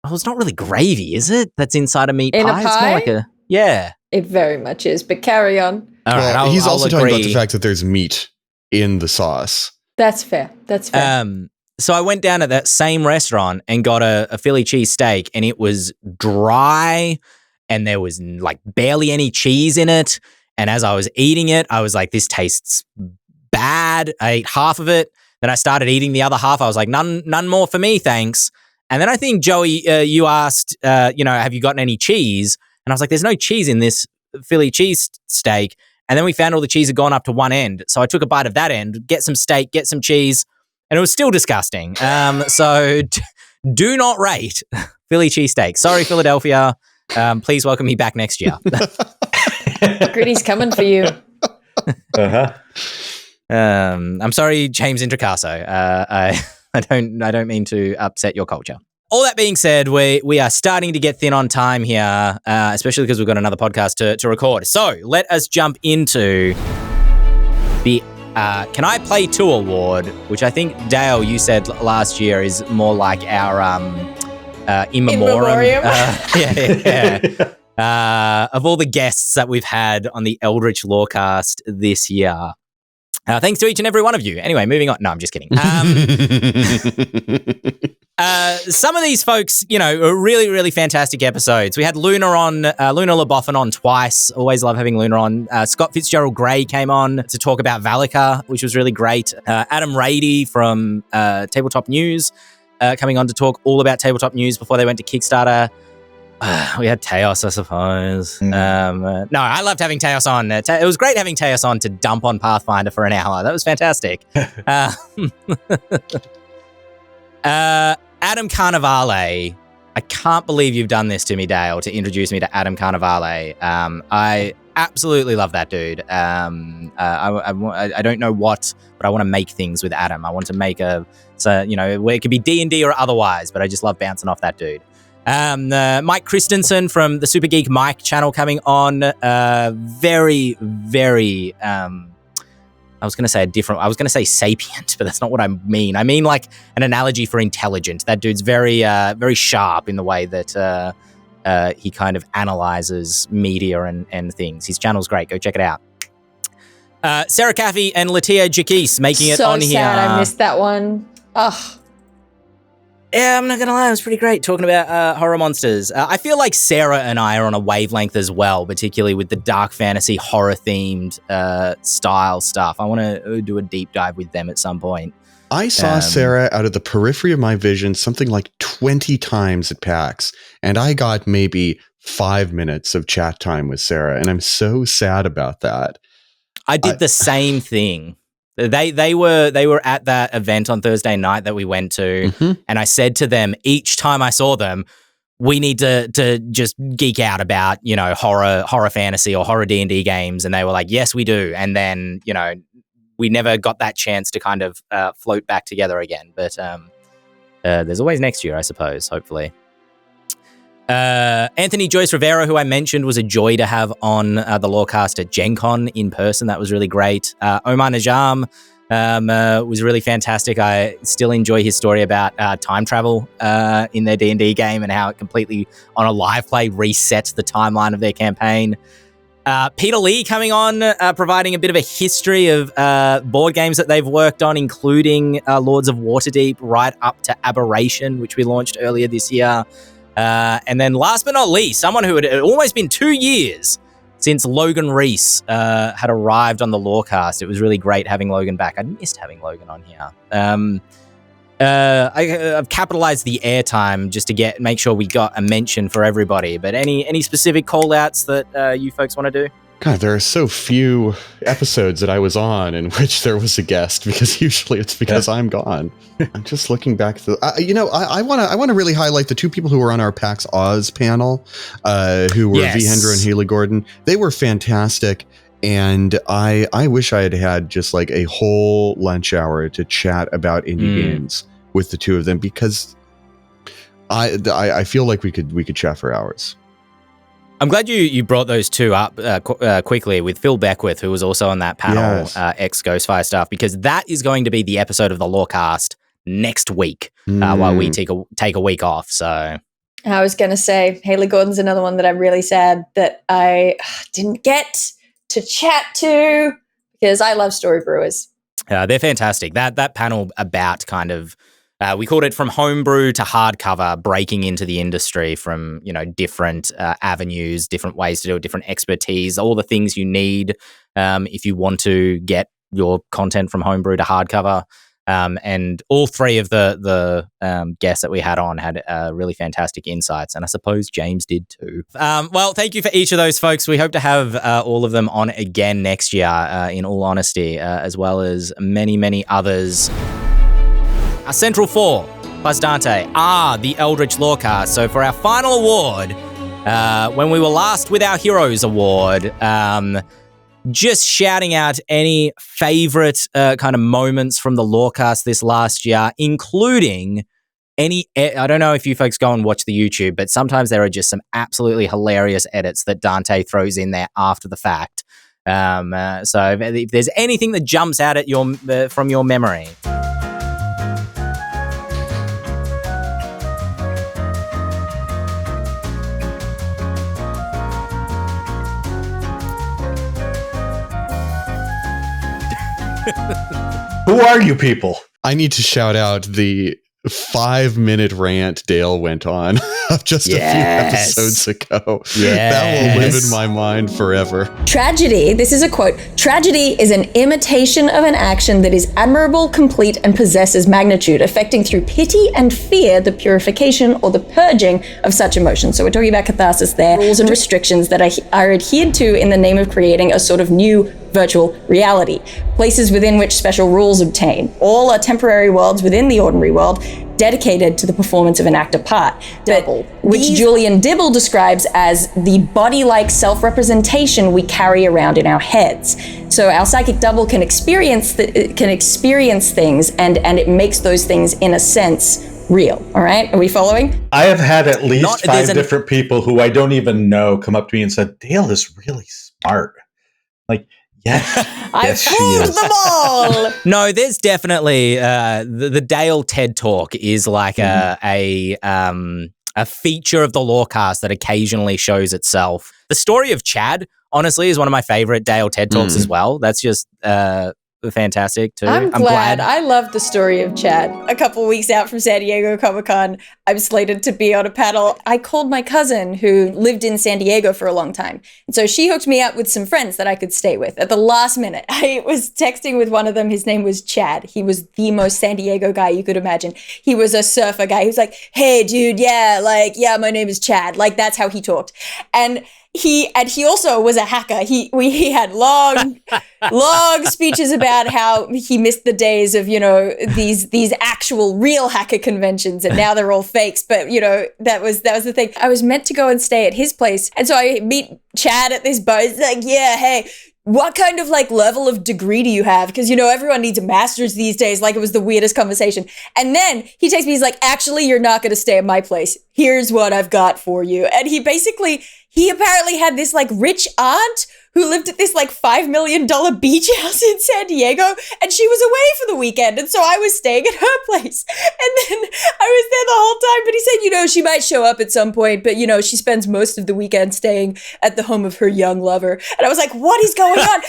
it's not really gravy, is it? That's inside a meat pie. In a pie? It's more like yeah. It very much is, but carry on. All right, he's also agree. talking about the fact that there's meat in the sauce. That's fair. So I went down to that same restaurant and got a Philly cheesesteak, and it was dry, and there was like barely any cheese in it. And as I was eating it, I was like, "This tastes bad." I ate half of it. Then I started eating the other half. I was like, none more for me, thanks. And then I think, Joey, you asked, have you gotten any cheese? And I was like, there's no cheese in this Philly cheese steak. And then we found all the cheese had gone up to one end. So I took a bite of that end, get some steak, get some cheese, and it was still disgusting. So do not rate Philly cheese steak. Sorry, Philadelphia. Please welcome me back next year. Gritty's coming for you. Uh-huh. I'm sorry, James Intricasso. I don't mean to upset your culture. All that being said, we are starting to get thin on time here, especially because we've got another podcast to record. So let us jump into the Can I Play 2 award, which I think, Dael, you said last year is more like our in memoriam. Of all the guests that we've had on the Eldritch Lorecast this year. Thanks to each and every one of you. Anyway, moving on. No, I'm just kidding. Some of these folks, are really, really fantastic episodes. We had Luna LeBoffin on twice. Always love having Luna on. Scott Fitzgerald Gray came on to talk about Valika, which was really great. Adam Rady from Tabletop News coming on to talk all about Tabletop News before they went to Kickstarter. We had Teos, I suppose. No, I loved having Teos on. It was great having Teos on to dump on Pathfinder for an hour. That was fantastic. Adam Carnevale. I can't believe you've done this to me, Dael, to introduce me to Adam Carnevale. I Absolutely love that dude. I don't know what, but I want to make things with Adam. I want to make it could be D&D or otherwise, but I just love bouncing off that dude. Mike Christensen from the Super Geek Mike channel coming on. Very, very, I was going to say sapient, but that's not what I mean. I mean like an analogy for intelligent. That dude's very, very sharp in the way that he kind of analyzes media and things. His channel's great. Go check it out. Sarah Caffey and Latia Jakis making it on here. So sad I missed that one. Ugh. Yeah, I'm not going to lie. It was pretty great talking about horror monsters. I feel like Sarah and I are on a wavelength as well, particularly with the dark fantasy horror-themed style stuff. I want to do a deep dive with them at some point. I saw Sarah out of the periphery of my vision something like 20 times at PAX, and I got maybe 5 minutes of chat time with Sarah, and I'm so sad about that. I did the same thing. They were at that event on Thursday night that we went to, and I said to them each time I saw them, we need to just geek out about, horror fantasy or horror D&D games, and they were like, yes, we do. And then, we never got that chance to kind of float back together again. But there's always next year, I suppose, hopefully. Anthony Joyce Rivera, who I mentioned, was a joy to have on the Lorecast at Gen Con in person. That was really great. Omar Najam was really fantastic. I still enjoy his story about time travel in their D&D game and how it completely, on a live play, resets the timeline of their campaign. Peter Lee coming on, providing a bit of a history of board games that they've worked on, including Lords of Waterdeep right up to Aberration, which we launched earlier this year. And then last but not least, someone who had almost been 2 years since Logan Reese had arrived on the Lorecast. It was really great having Logan back. I missed having Logan on here. I've capitalized the airtime just to make sure we got a mention for everybody. But any specific call-outs that you folks want to do? God, there are so few episodes that I was on in which there was a guest, because usually it's because I'm gone. I'm just looking back through. I want to really highlight the two people who were on our PAX Oz panel, who were V. Hendra and Haley Gordon. They were fantastic, and I wish I had just like a whole lunch hour to chat about indie games with the two of them, because I feel like we could chat for hours. I'm glad you brought those two up quickly with Phil Beckwith, who was also on that panel, ex-Ghostfire stuff, because that is going to be the episode of the Lorecast next week while we take a week off. So I was going to say, Haley Gordon's another one that I'm really sad that I didn't get to chat to, because I love Story Brewers. They're fantastic. That panel about kind of, we called it From Homebrew to Hardcover, breaking into the industry from, different avenues, different ways to do it, different expertise, all the things you need if you want to get your content from Homebrew to hardcover. And all three of the guests that we had on had really fantastic insights, and I suppose James did too. Well, thank you for each of those folks. We hope to have all of them on again next year, in all honesty, as well as many, many others. Our Central Four plus Dante are the Eldritch Lorecast. So for our final award, when we were last with our Heroes Award, just shouting out any favorite kind of moments from the Lorecast this last year, including I don't know if you folks go and watch the YouTube, but sometimes there are just some absolutely hilarious edits that Dante throws in there after the fact. So if there's anything that jumps out at from your memory. Who are you people? I need to shout out the 5-minute rant Dael went on just a few episodes ago. That will live in my mind forever. Tragedy, this is a quote, tragedy is an imitation of an action that is admirable, complete, and possesses magnitude, affecting through pity and fear the purification or the purging of such emotions. So we're talking about catharsis there, rules and restrictions that are adhered to in the name of creating a sort of new virtual reality, places within which special rules obtain. All are temporary worlds within the ordinary world, dedicated to the performance of an actor part. Double. Which Julian Dibble describes as the body-like self-representation we carry around in our heads. So our psychic double can experience things, and it makes those things, in a sense, real. All right? Are we following? I have had at least 5 different people who I don't even know come up to me and said, Dael is really smart. Like, yes, I've fooled them all. No, there's definitely the Dael TED Talk is like a feature of the Lorecast that occasionally shows itself. The story of Chad, honestly, is one of my favorite Dael TED Talks as well. That's just fantastic too. I'm glad. I love the story of Chad. A couple weeks out from San Diego Comic-Con, I'm slated to be on a panel. I called my cousin who lived in San Diego for a long time. And so she hooked me up with some friends that I could stay with. At the last minute, I was texting with one of them. His name was Chad. He was the most San Diego guy you could imagine. He was a surfer guy. He was like, hey, dude, yeah, my name is Chad. Like, that's how he talked. And he also was a hacker. He had long speeches about how he missed the days of, these actual real hacker conventions, and now they're all fakes. But that was the thing. I was meant to go and stay at his place, and so I meet Chad at this bar. He's like, yeah, hey, what kind of level of degree do you have? Because, everyone needs a master's these days. Like, it was the weirdest conversation. And then he takes me, he's like, actually, you're not going to stay at my place. Here's what I've got for you. And he apparently had this rich aunt who lived at this $5 million beach house in San Diego, and she was away for the weekend. And so I was staying at her place. And then I was there the whole time. But he said, she might show up at some point, but she spends most of the weekend staying at the home of her young lover. And I was like, what is going on?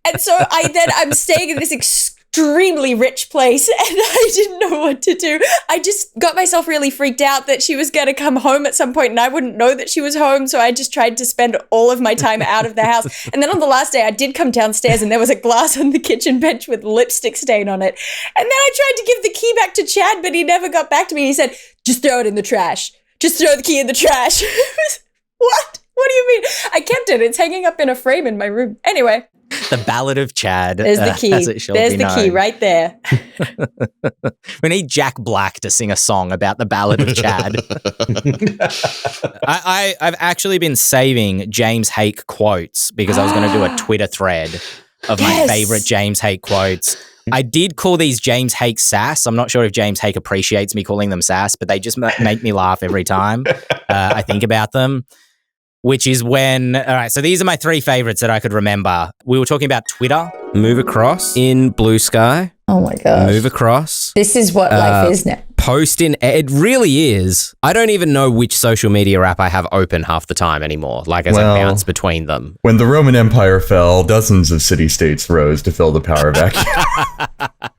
And so I'm staying in this extremely rich place, and I didn't know what to do. I just got myself really freaked out that she was going to come home at some point and I wouldn't know that she was home. So I just tried to spend all of my time out of the house. And then on the last day, I did come downstairs and there was a glass on the kitchen bench with lipstick stain on it. And then I tried to give the key back to Chad, but he never got back to me. He said, just throw it in the trash. Just throw the key in the trash. What? What do you mean? I kept it. It's hanging up in a frame in my room. Anyway. The Ballad of Chad. There's the key. There's the key right there. We need Jack Black to sing a song about the Ballad of Chad. I've actually been saving James Hake quotes because I was going to do a Twitter thread of my favorite James Hake quotes. I did call these James Hake sass. I'm not sure if James Hake appreciates me calling them sass, but they just make me laugh every time I think about them. Which is when, all right, so these are my 3 favorites that I could remember. We were talking about Twitter. Move across in blue sky. Oh my gosh. Move across. This is what life is now. Post in, it really is. I don't even know which social media app I have open half the time anymore, as I bounce between them. When the Roman Empire fell, dozens of city-states rose to fill the power vacuum.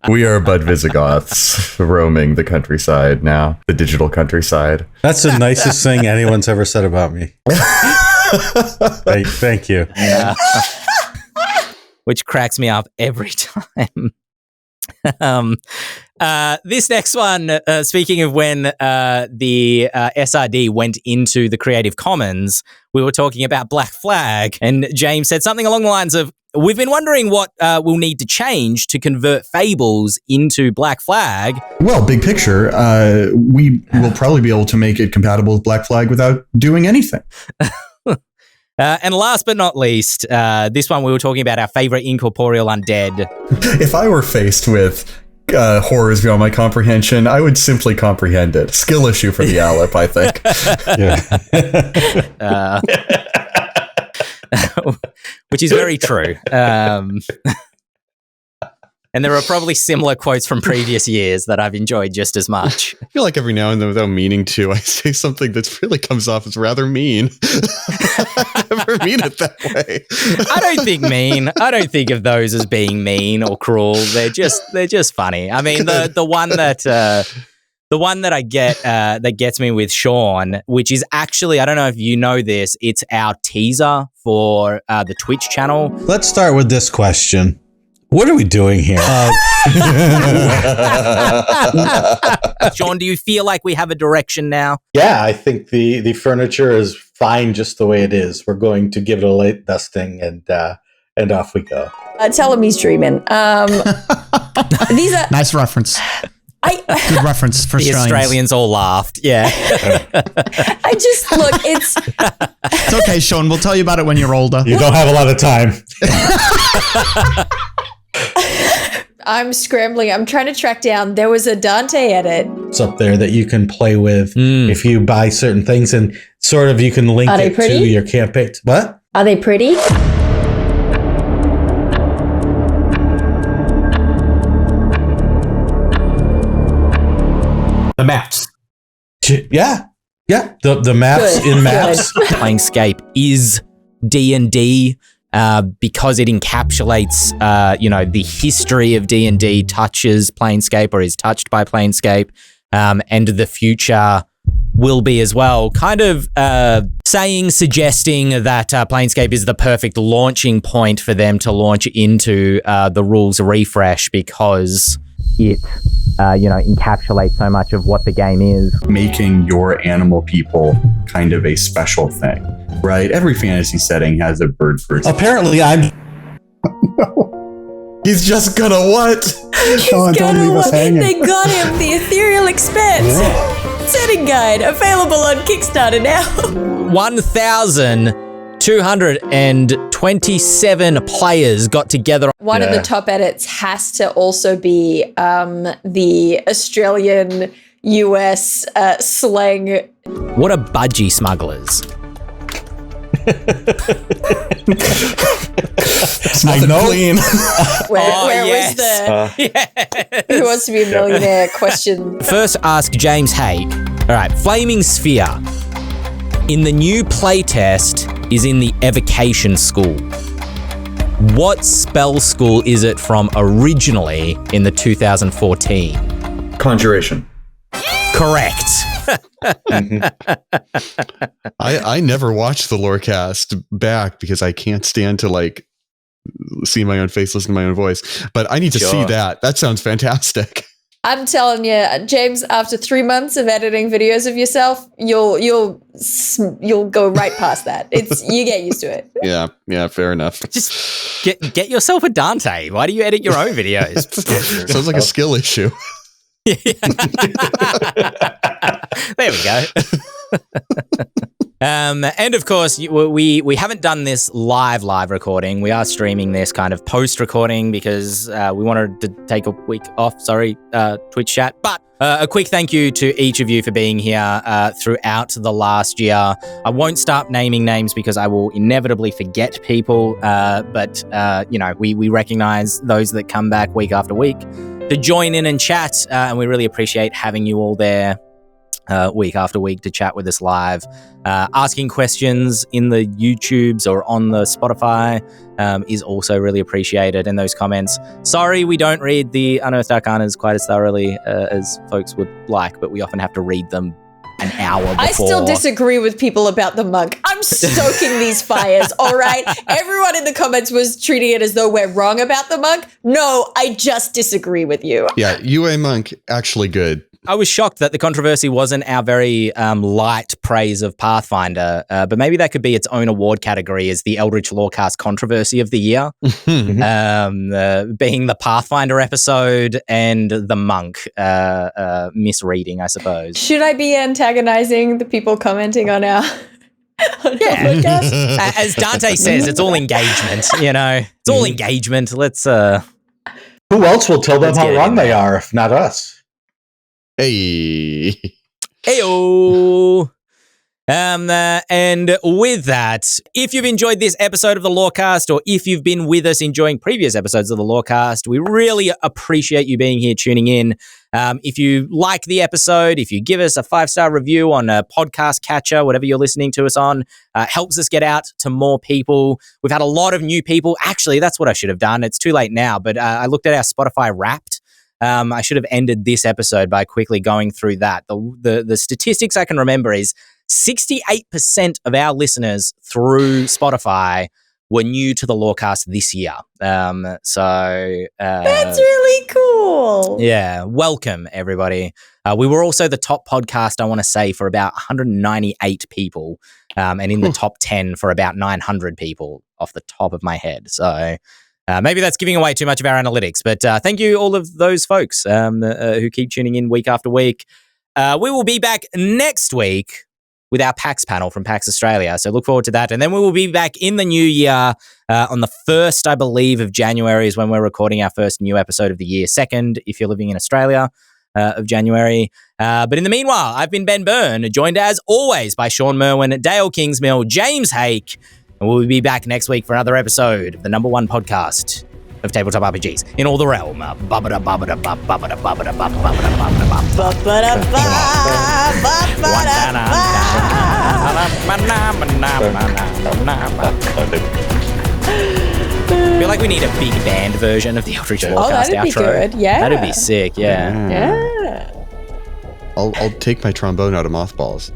We are Bud Visigoths roaming the countryside now, the digital countryside. That's the nicest thing anyone's ever said about me. Thank you. Which cracks me up every time. This next one, speaking of when the SRD went into the Creative Commons, we were talking about Black Flag, and James said something along the lines of, we've been wondering what we'll need to change to convert Fables into Black Flag. Well, big picture, we will probably be able to make it compatible with Black Flag without doing anything. And last but not least, this one we were talking about our favorite incorporeal undead. If I were faced with horrors beyond my comprehension, I would simply comprehend it. Skill issue for the Aleph, I think. Which is very true. And there are probably similar quotes from previous years that I've enjoyed just as much. I feel like every now and then, without meaning to, I say something that really comes off as rather mean. I never mean it that way. I don't think mean. I don't think of those as being mean or cruel. They're just funny. I mean, the one that I get that gets me with Shawn, which is actually, I don't know if you know this, it's our teaser for the Twitch channel. Let's start with this question. What are we doing here? Shawn, do you feel like we have a direction now? Yeah, I think the furniture is fine just the way it is. We're going to give it a light dusting and off we go. Tell him he's dreaming. These are nice reference. Good reference for The Australians all laughed. Yeah. I just look. It's okay, Shawn. We'll tell you about it when you're older. You don't have a lot of time. I'm scrambling. I'm trying to track down. There was a Dante edit. It's up there that you can play with if you buy certain things, and sort of you can link Are they it pretty? to your campaign. What? Are they pretty? The maps. Yeah. The maps Good, in maps. Planescape is D&D because it encapsulates, the history of D&D, touches Planescape or is touched by Planescape, and the future will be as well. Kind of suggesting that Planescape is the perfect launching point for them to launch into the rules refresh because it encapsulates so much of what the game is. Making your animal people kind of a special thing, right? Every fantasy setting has a bird person. Apparently, I'm. He's just gonna what? Shawn, don't leave us hanging. They got him the Ethereal Expanse setting guide available on Kickstarter now. 1,227 players got together. One of the top edits has to also be the Australian US slang. What are budgie smugglers? I know. Where was the Who Wants to Be a Millionaire question? First, ask James Haig. All right, Flaming Sphere. In the new playtest is in the Evocation School. What spell school is it from originally in the 2014? Conjuration. Correct. I never watched the Lorecast back because I can't stand to see my own face, listen to my own voice. But I need to see that. That sounds fantastic. I'm telling you, James, after 3 months of editing videos of yourself, you'll go right past that. You get used to it. Yeah, fair enough. Just get yourself a Dante. Why do you edit your own videos? Sounds like a skill issue. There we go. And of course, we haven't done this live recording. We are streaming this kind of post recording because we wanted to take a week off. Sorry, Twitch chat. But a quick thank you to each of you for being here throughout the last year. I won't start naming names because I will inevitably forget people. But we recognize those that come back week after week to join in and chat, and we really appreciate having you all there week after week to chat with us live. Asking questions in the YouTubes or on the Spotify is also really appreciated, and those comments. Sorry we don't read the Unearthed Arcanas quite as thoroughly as folks would like, but we often have to read them an hour before. I still disagree with people about the monk. I'm stoking these fires, all right? Everyone in the comments was treating it as though we're wrong about the monk. No, I just disagree with you. Yeah, UA Monk, actually good. I was shocked that the controversy wasn't our very light praise of Pathfinder, but maybe that could be its own award category as the Eldritch Lorecast Controversy of the Year, being the Pathfinder episode and the Monk misreading, I suppose. Should I be antagonizing the people commenting on our podcast? As Dante says, it's all engagement, It's all engagement. Let's... Who else will tell them how wrong they are if not us? Hey. Heyo. And with that, if you've enjoyed this episode of the Lorecast, or if you've been with us enjoying previous episodes of the Lorecast, we really appreciate you being here, tuning in. If you like the episode, if you give us a 5-star review on a podcast catcher, whatever you're listening to us on, helps us get out to more people. We've had a lot of new people. Actually, that's what I should have done. It's too late now, but I looked at our Spotify Wrapped. I should have ended this episode by quickly going through that. The statistics I can remember is 68% of our listeners through Spotify were new to the Lorecast this year. That's really cool. Yeah, welcome everybody. We were also the top podcast, I want to say, for about 198 people, and in the top 10 for about 900 people off the top of my head. So Maybe that's giving away too much of our analytics, but thank you all of those folks who keep tuning in week after week. We will be back next week with our PAX panel from PAX Australia, so look forward to that. And then we will be back in the new year on the 1st, I believe, of January is when we're recording our first new episode of the year. 2nd, if you're living in Australia, of January. But in the meanwhile, I've been Ben Byrne, joined as always by Shawn Merwin, Dael Kingsmill, James Hake, and we'll be back next week for another episode of the #1 podcast of Tabletop RPGs in all the realm. I feel like we need a big band version of the Eldritch Lorecast outro. That'd be good. Yeah. That'd be sick, yeah. Yeah. I'll take my trombone out of mothballs.